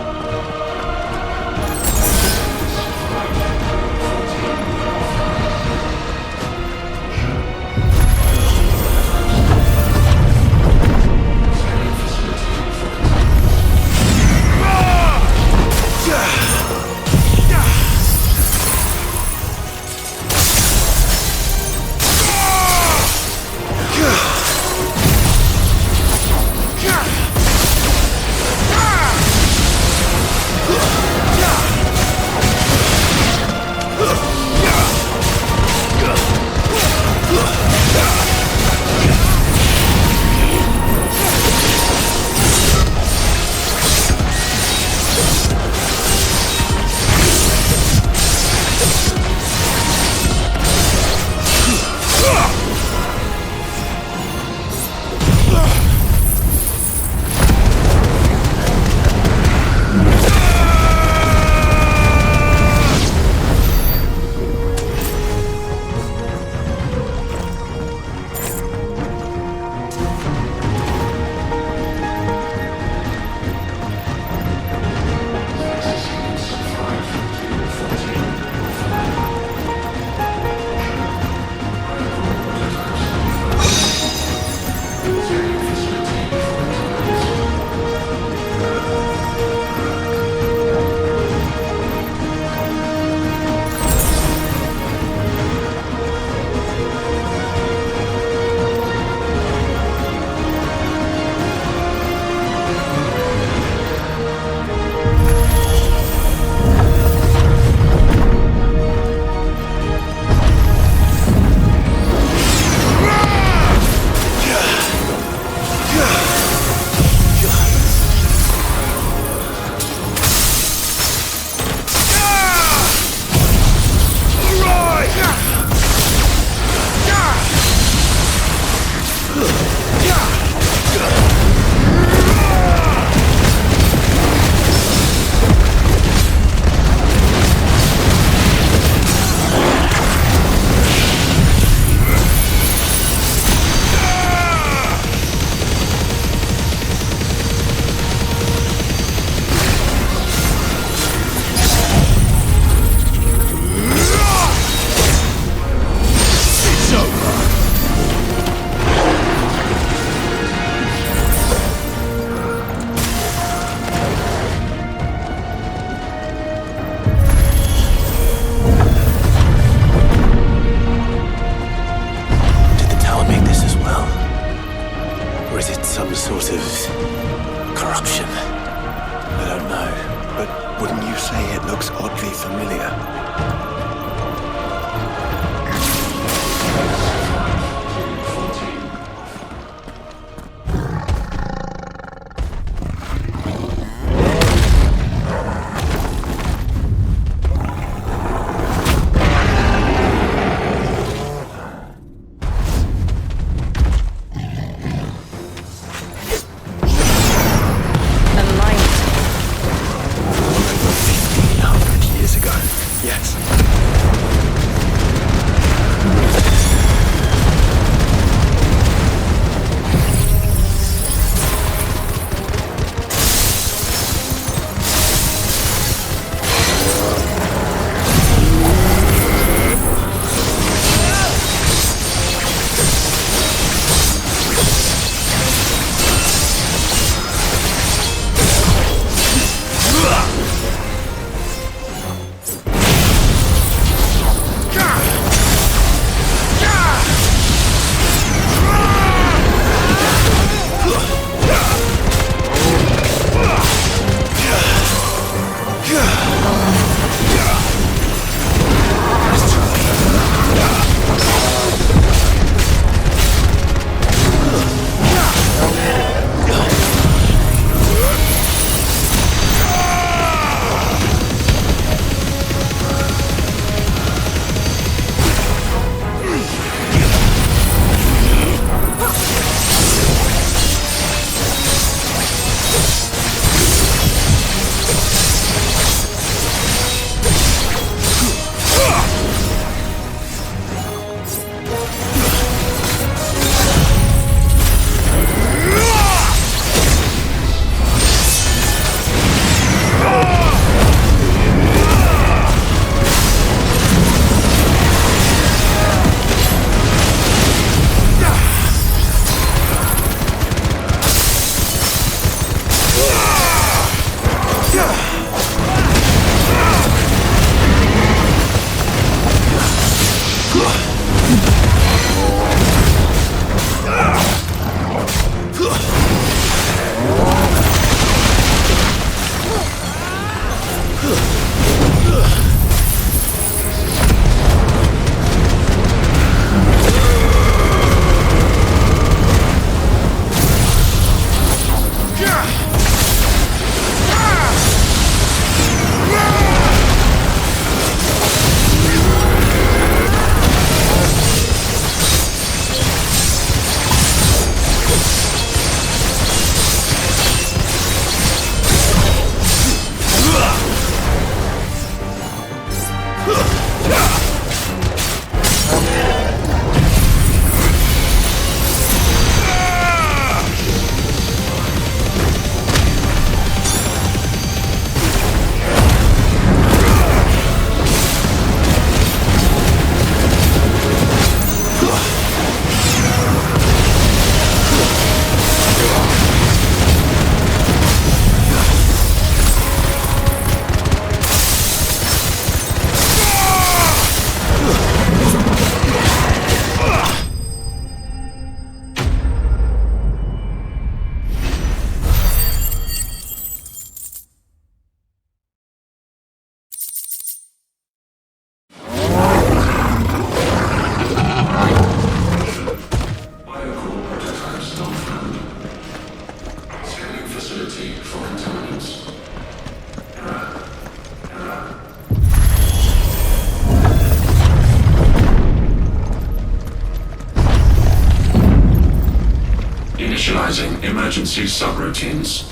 Initializing emergency subroutines.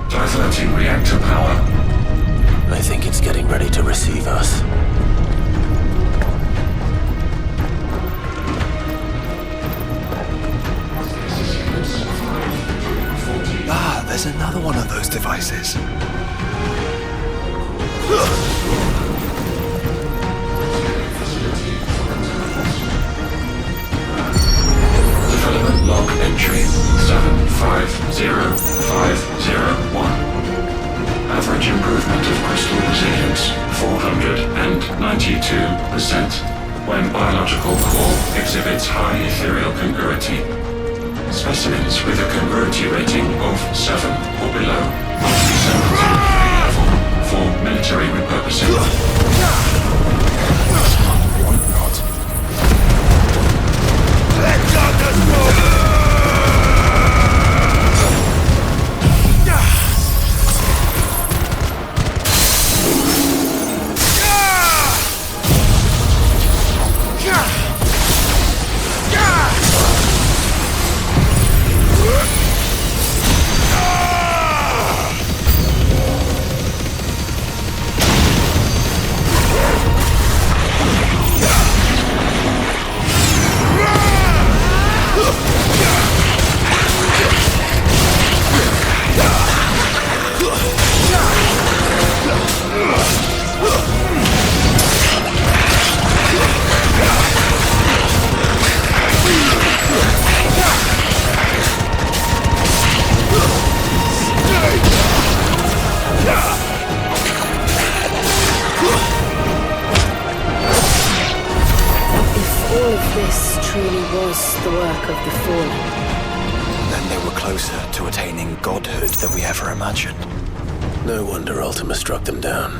Diverting reactor power. I think it's getting ready to receive us. Ah, there's another one of those devices. Development log entry 750501. Average improvement of crystal resilience 492% when biological core exhibits high ethereal congruity. Specimens with a congruity rating of 7 or below must be sent to level for military repurposing. Want not. Let darkness go! The work of the Fallen. Then they were closer to attaining godhood than we ever imagined. No wonder Ultima struck them down.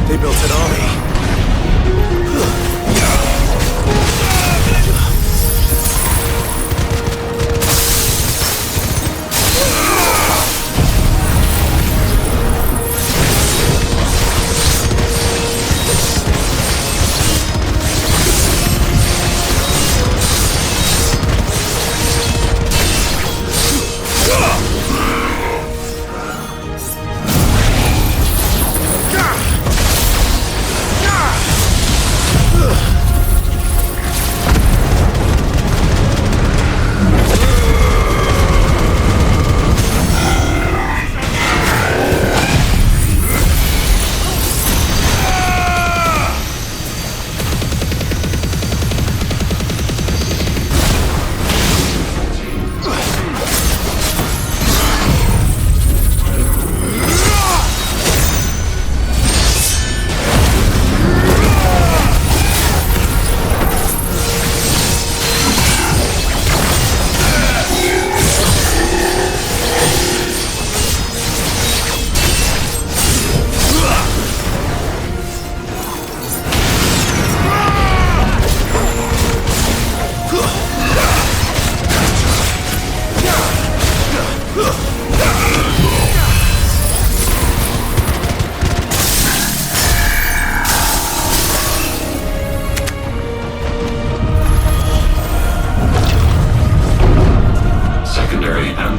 They built an army.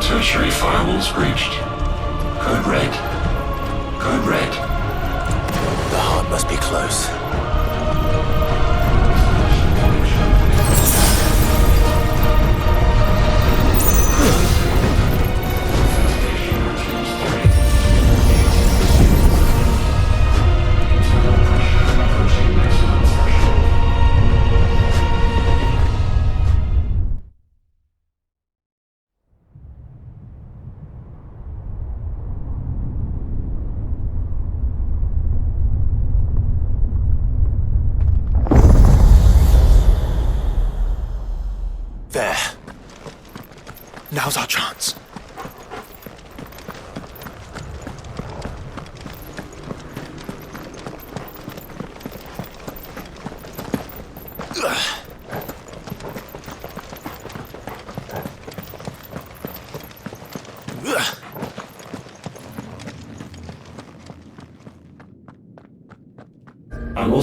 Tertiary firewalls breached. Code red. Code red. The heart must be close. There. Now's our chance.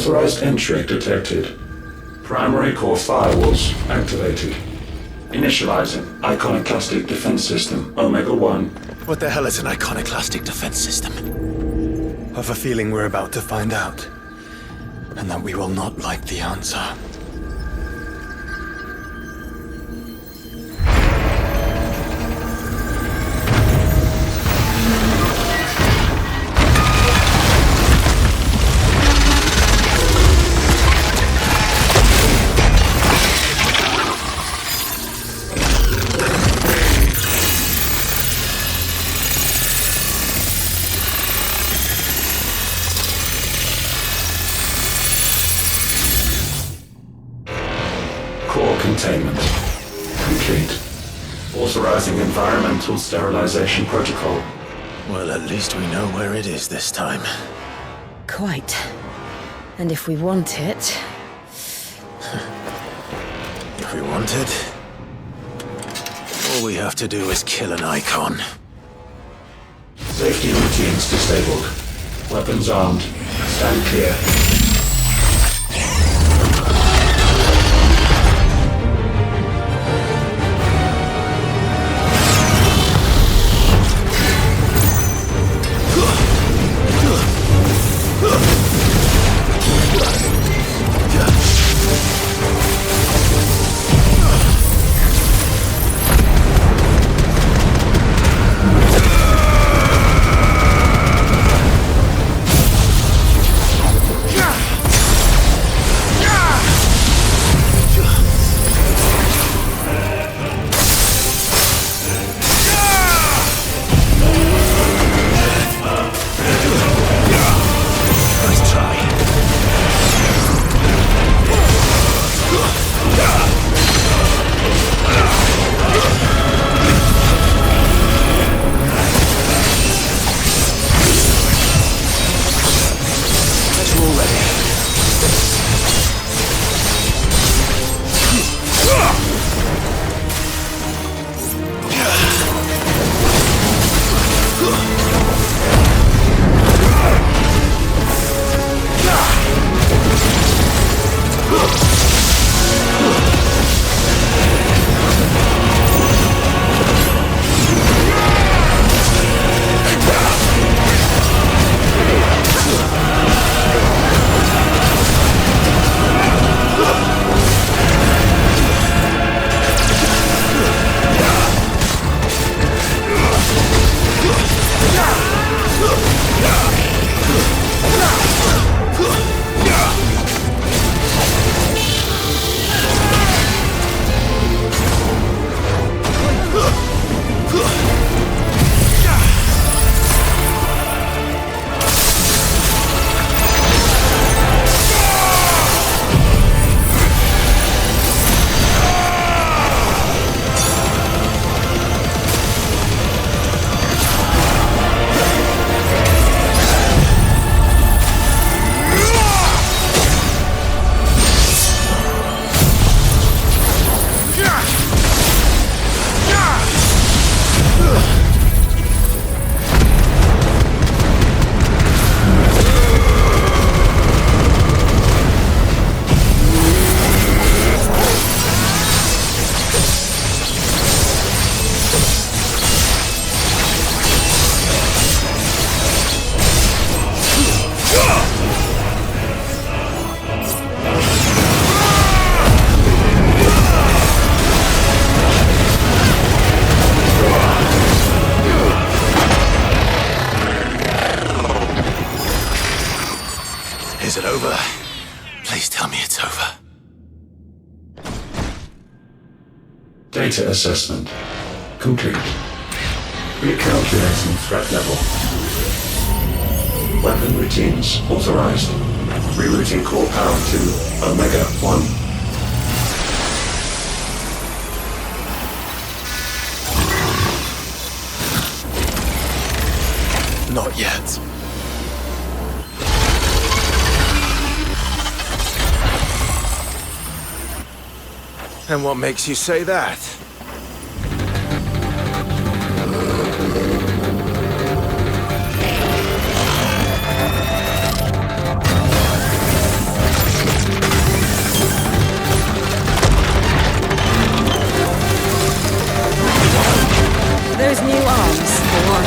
Unauthorized entry detected. Primary core firewalls activated. Initializing iconoclastic defense system Omega-1. What the hell is an iconoclastic defense system? I've a feeling we're about to find out. And that we will not like the answer. Containment complete. Authorizing environmental sterilization protocol. Well, at least we know where it is this time. Quite. And if we want it... If we want it, all we have to do is kill an icon. Safety routines disabled. Weapons armed. Stand clear. Is it over? Please tell me it's over. Data assessment complete. Recalculating threat level. Weapon routines authorized. Rerouting core power to Omega-1. Not yet. And what makes you say that? arms, for one.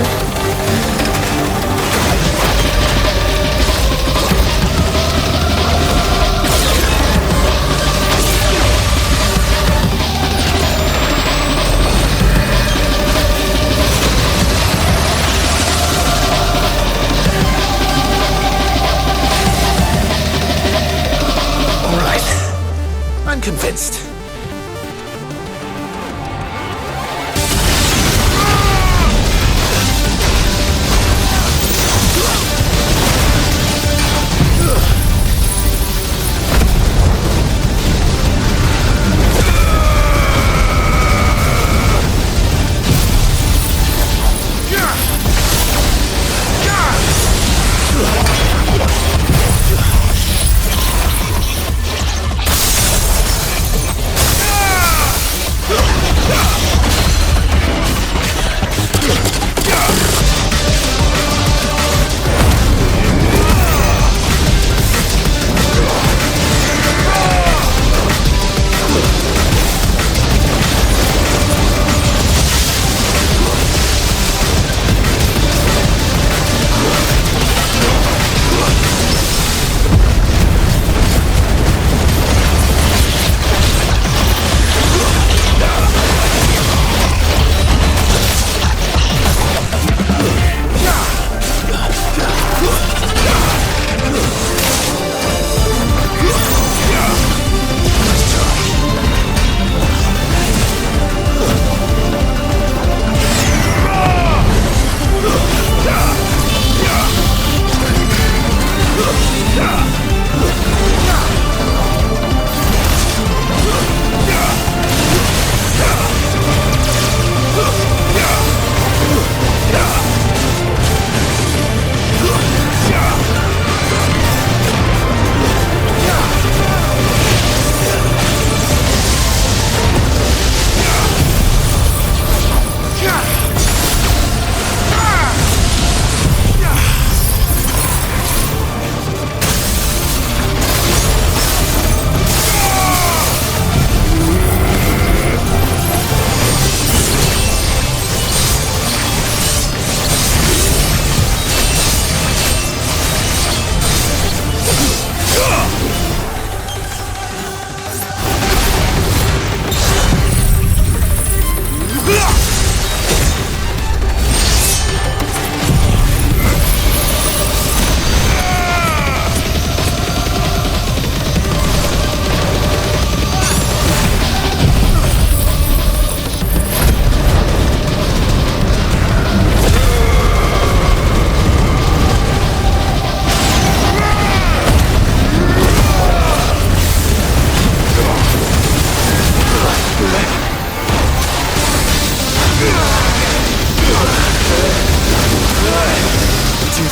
All right. I'm convinced.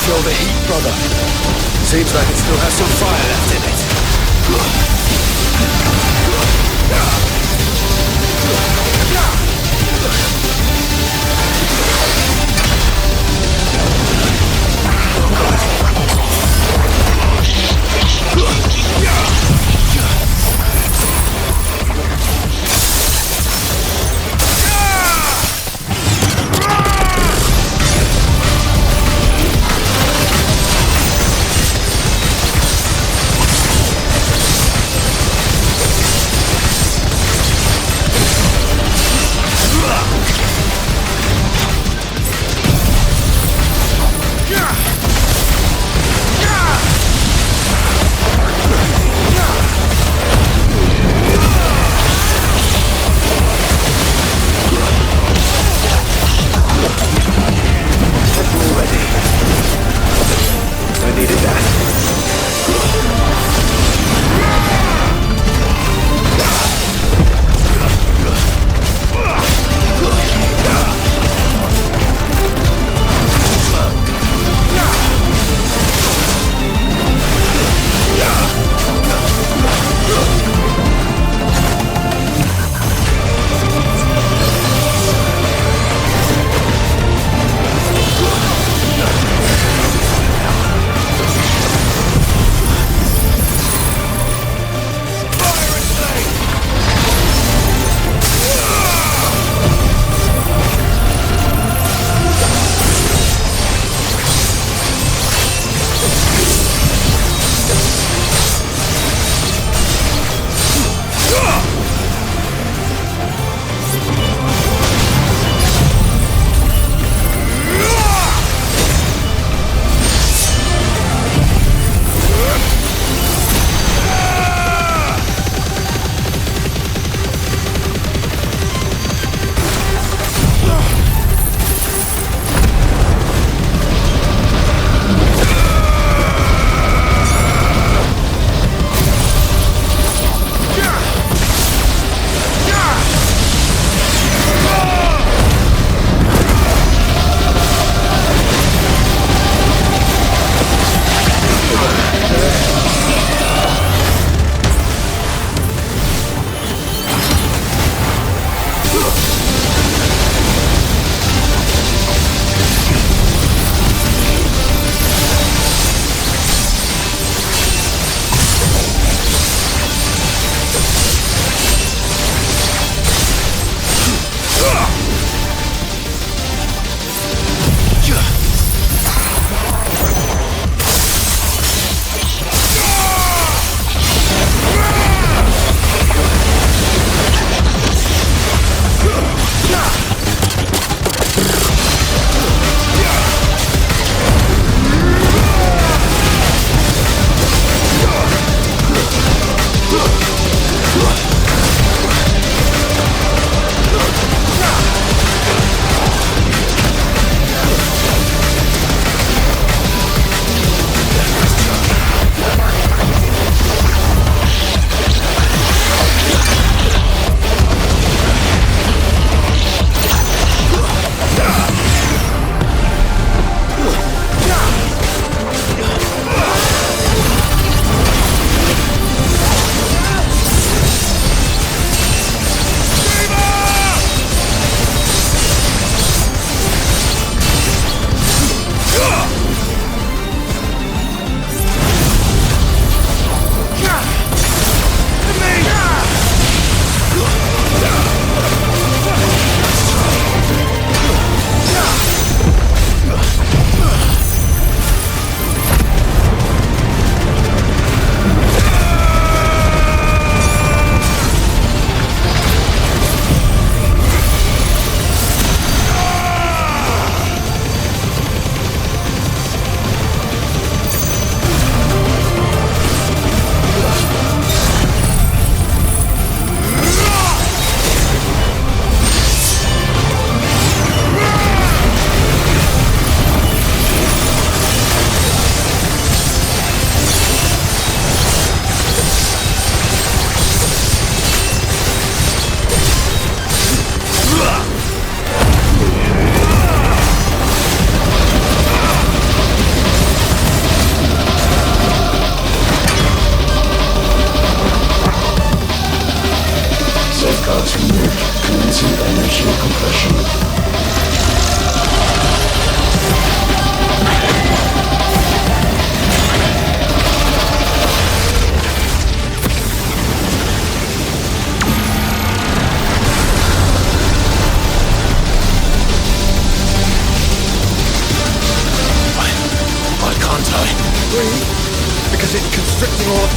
Feel the heat, brother. Seems like it still has some fire left in it.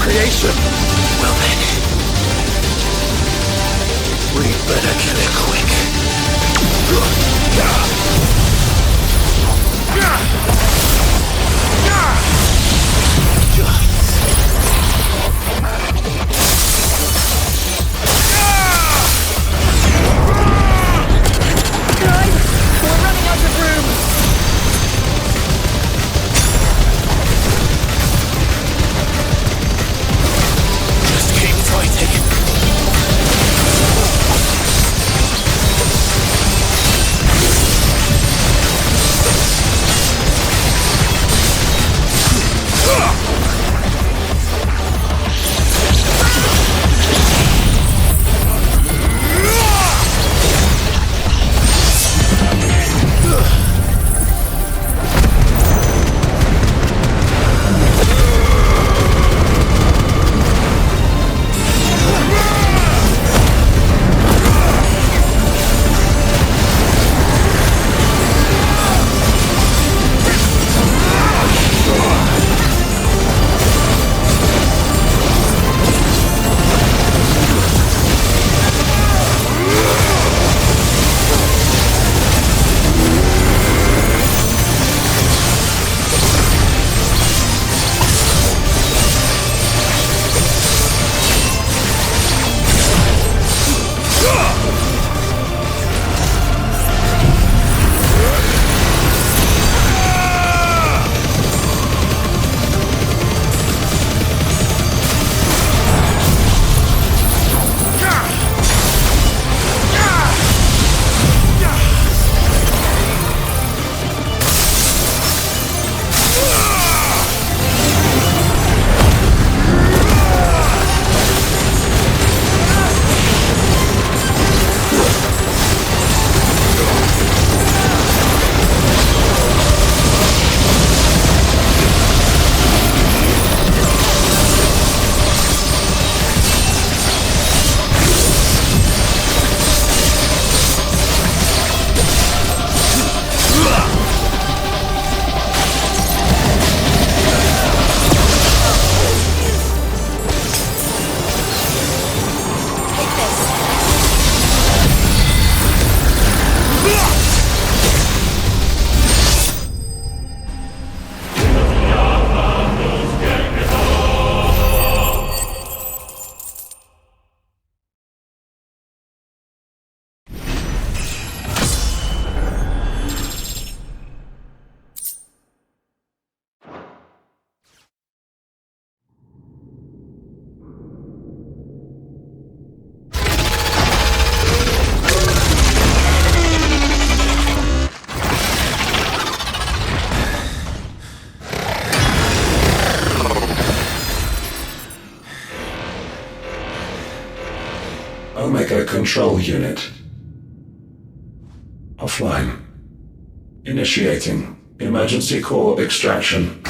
creation. Well then, we'd better kill it quick. Clive, we're running out of room. Just keep fighting. Omega Control Unit. Offline. Initiating emergency core extraction.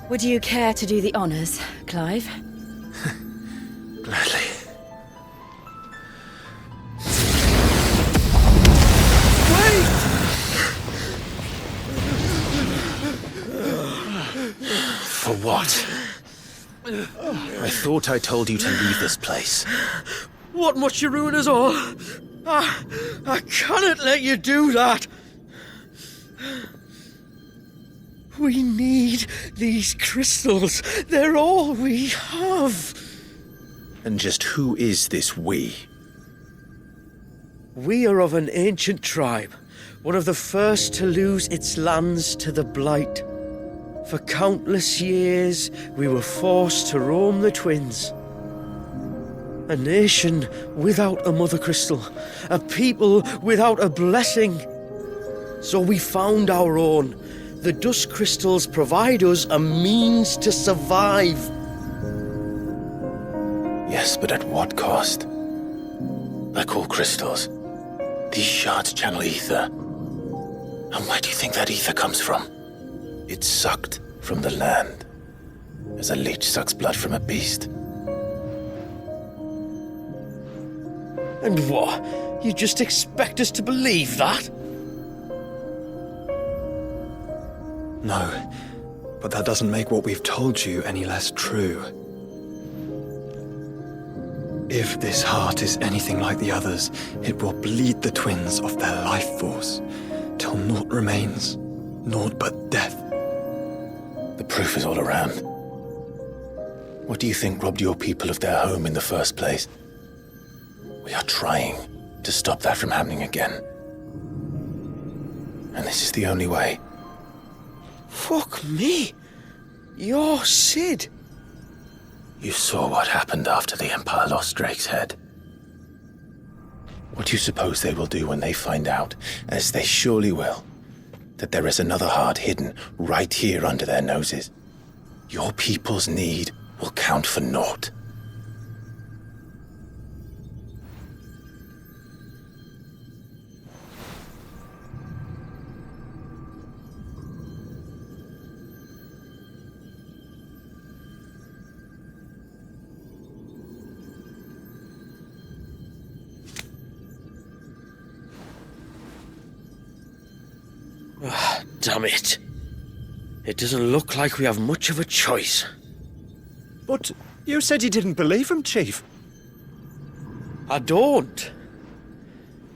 Would you care to do the honors, Clive? Gladly. For what? I thought I told you to leave this place. What must you ruin us all? I cannot let you do that. We need these crystals. They're all we have. And just who is this we? We are of an ancient tribe, one of the first to lose its lands to the Blight. For countless years, we were forced to roam the Twins. A nation without a mother crystal, a people without a blessing. So we found our own. The dust crystals provide us a means to survive. Yes, but at what cost? Like all crystals, these shards channel ether. And where do you think that ether comes from? It's sucked from the land, as a leech sucks blood from a beast. And what? You just expect us to believe that? No, but that doesn't make what we've told you any less true. If this heart is anything like the others, it will bleed the twins of their life force, till naught remains, naught but death. The proof is all around. What do you think robbed your people of their home in the first place? We are trying to stop that from happening again. And this is the only way. Fuck me. You're Sid. You saw what happened after the Empire lost Drake's head. What do you suppose they will do when they find out, as they surely will, that there is another heart hidden right here under their noses? Your people's need will count for naught. Damn it. It doesn't look like we have much of a choice. But you said you didn't believe him, Chief. I don't.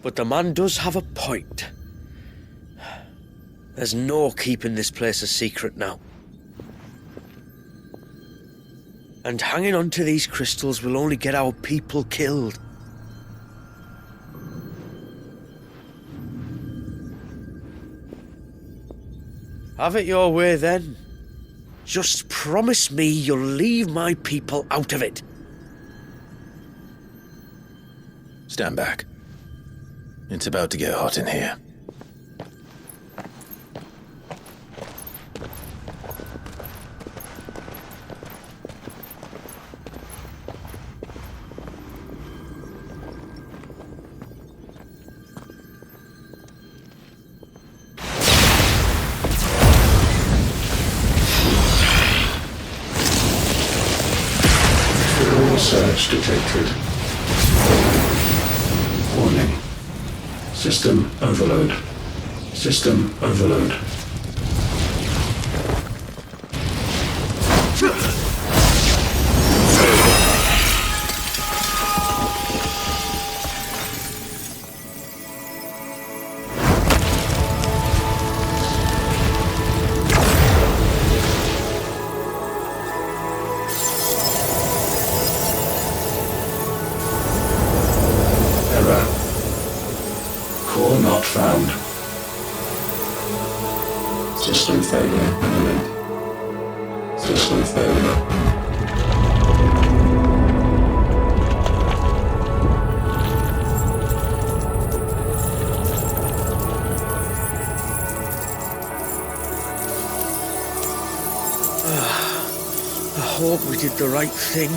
But the man does have a point. There's no keeping this place a secret now. And hanging on to these crystals will only get our people killed. Have it your way, then. Just promise me you'll leave my people out of it. Stand back. It's about to get hot in here. Search detected. Warning. System overload. System overload. Found. System failure imminent. System failure. I hope we did the right thing.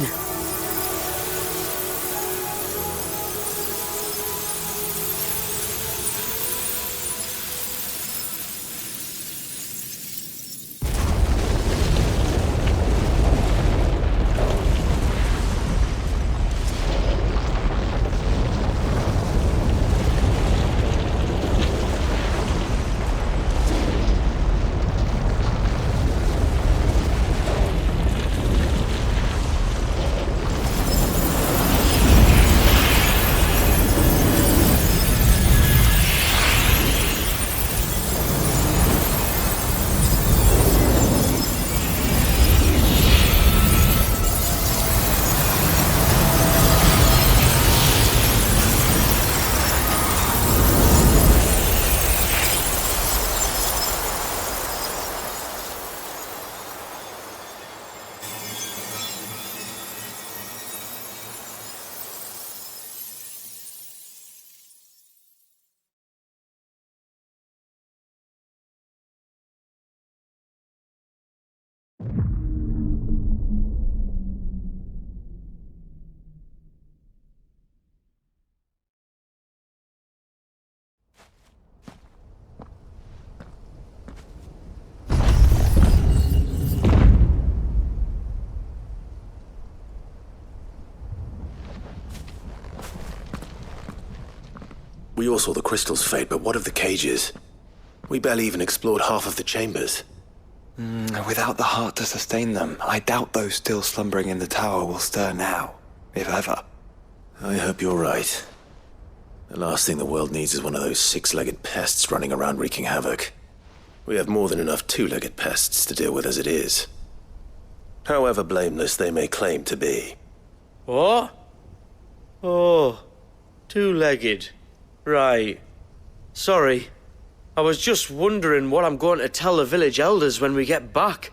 sure saw the crystals fade, but what of the cages? We barely even explored half of the chambers. Without the heart to sustain them, I doubt those still slumbering in the tower will stir now, if ever. I hope you're right. The last thing the world needs is one of those six-legged pests running around wreaking havoc. We have more than enough two-legged pests to deal with as it is. However blameless they may claim to be. What? Oh, two-legged. Right. Sorry. I was just wondering what I'm going to tell the village elders when we get back.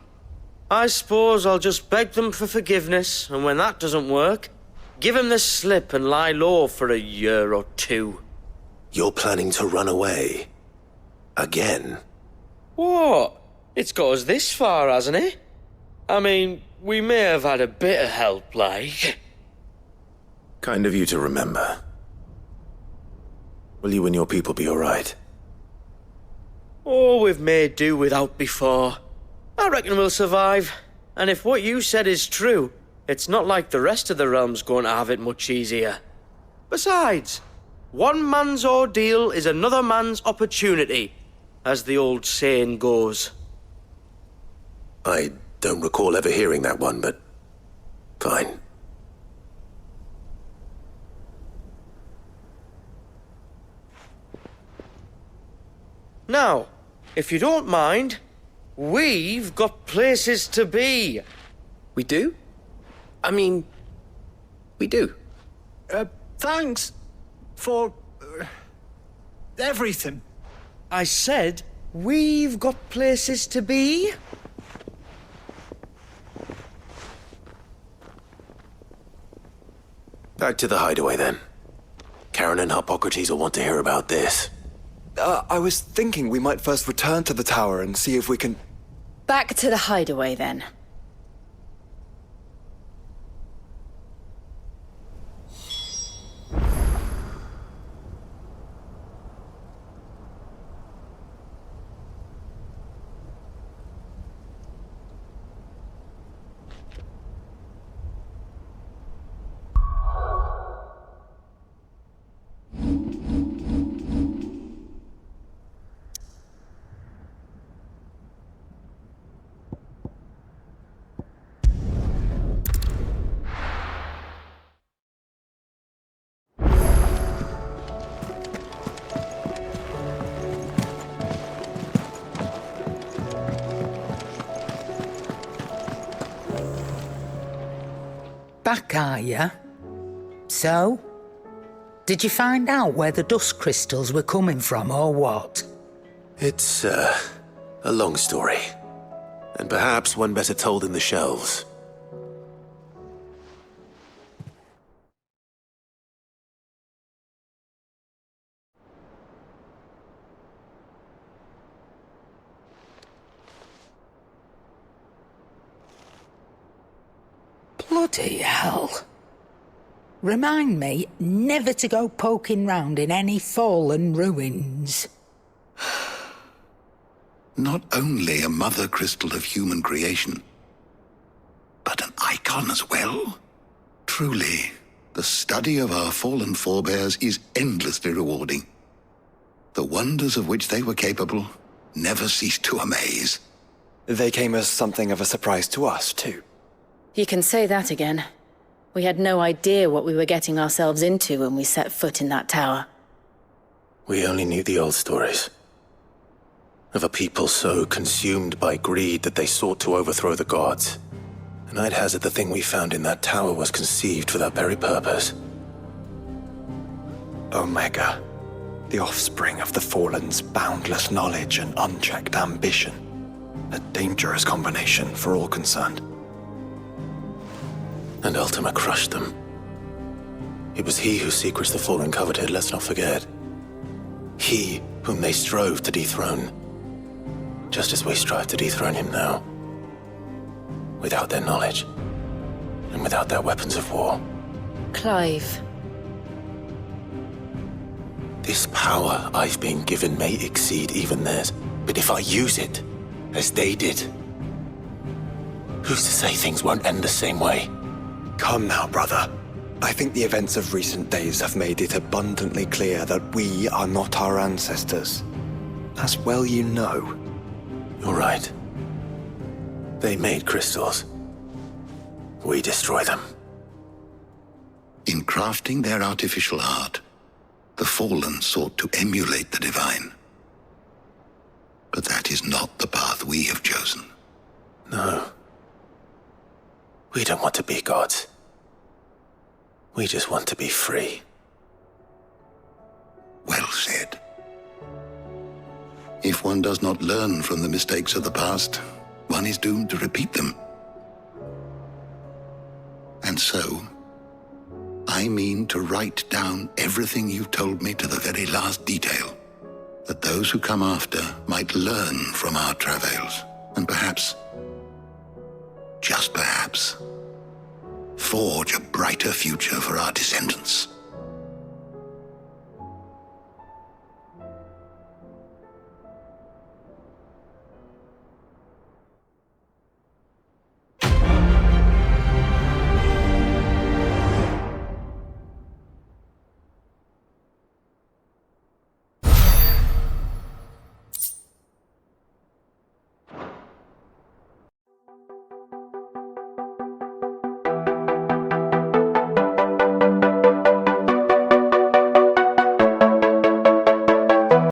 I suppose I'll just beg them for forgiveness, and when that doesn't work, give them the slip and lie low for a year or two. You're planning to run away? Again? What? It's got us this far, hasn't it? I mean, we may have had a bit of help, like. Kind of you to remember. Will you and your people be alright? Oh, we've made do without before. I reckon we'll survive. And if what you said is true, it's not like the rest of the realm's going to have it much easier. Besides, one man's ordeal is another man's opportunity, as the old saying goes. I don't recall ever hearing that one, but fine. Now, if you don't mind, we've got places to be. We do? I mean, we do. Thanks for everything. I said, we've got places to be. Back to the hideaway, then. Karen and Hippocrates will want to hear about this. I was thinking we might first return to the tower and see if we can... Back to the hideaway, then. Back, are ya? So? Did you find out where the dust crystals were coming from, or what? It's, a long story. And perhaps one better told in the shelves. Bloody hell. Remind me never to go poking round in any fallen ruins. Not only a mother crystal of human creation, but an icon as well. Truly, the study of our fallen forebears is endlessly rewarding. The wonders of which they were capable never cease to amaze. They came as something of a surprise to us, too. You can say that again. We had no idea what we were getting ourselves into when we set foot in that tower. We only knew the old stories. Of a people so consumed by greed that they sought to overthrow the gods. And I'd hazard the thing we found in that tower was conceived for that very purpose. Omega, the offspring of the Fallen's boundless knowledge and unchecked ambition. A dangerous combination for all concerned. And Ultima crushed them. It was he whose secrets the Fallen coveted, let's not forget. He whom they strove to dethrone. Just as we strive to dethrone him now. Without their knowledge. And without their weapons of war. Clive. This power I've been given may exceed even theirs. But if I use it, as they did, who's to say things won't end the same way? Come now, brother. I think the events of recent days have made it abundantly clear that we are not our ancestors. As well you know. You're right. They made crystals. We destroy them. In crafting their artificial art, the Fallen sought to emulate the divine. But that is not the path we have chosen. No. We don't want to be gods. We just want to be free. Well said. If one does not learn from the mistakes of the past, one is doomed to repeat them. And so, I mean to write down everything you've told me to the very last detail, that those who come after might learn from our travails, and perhaps, just perhaps, forge a brighter future for our descendants.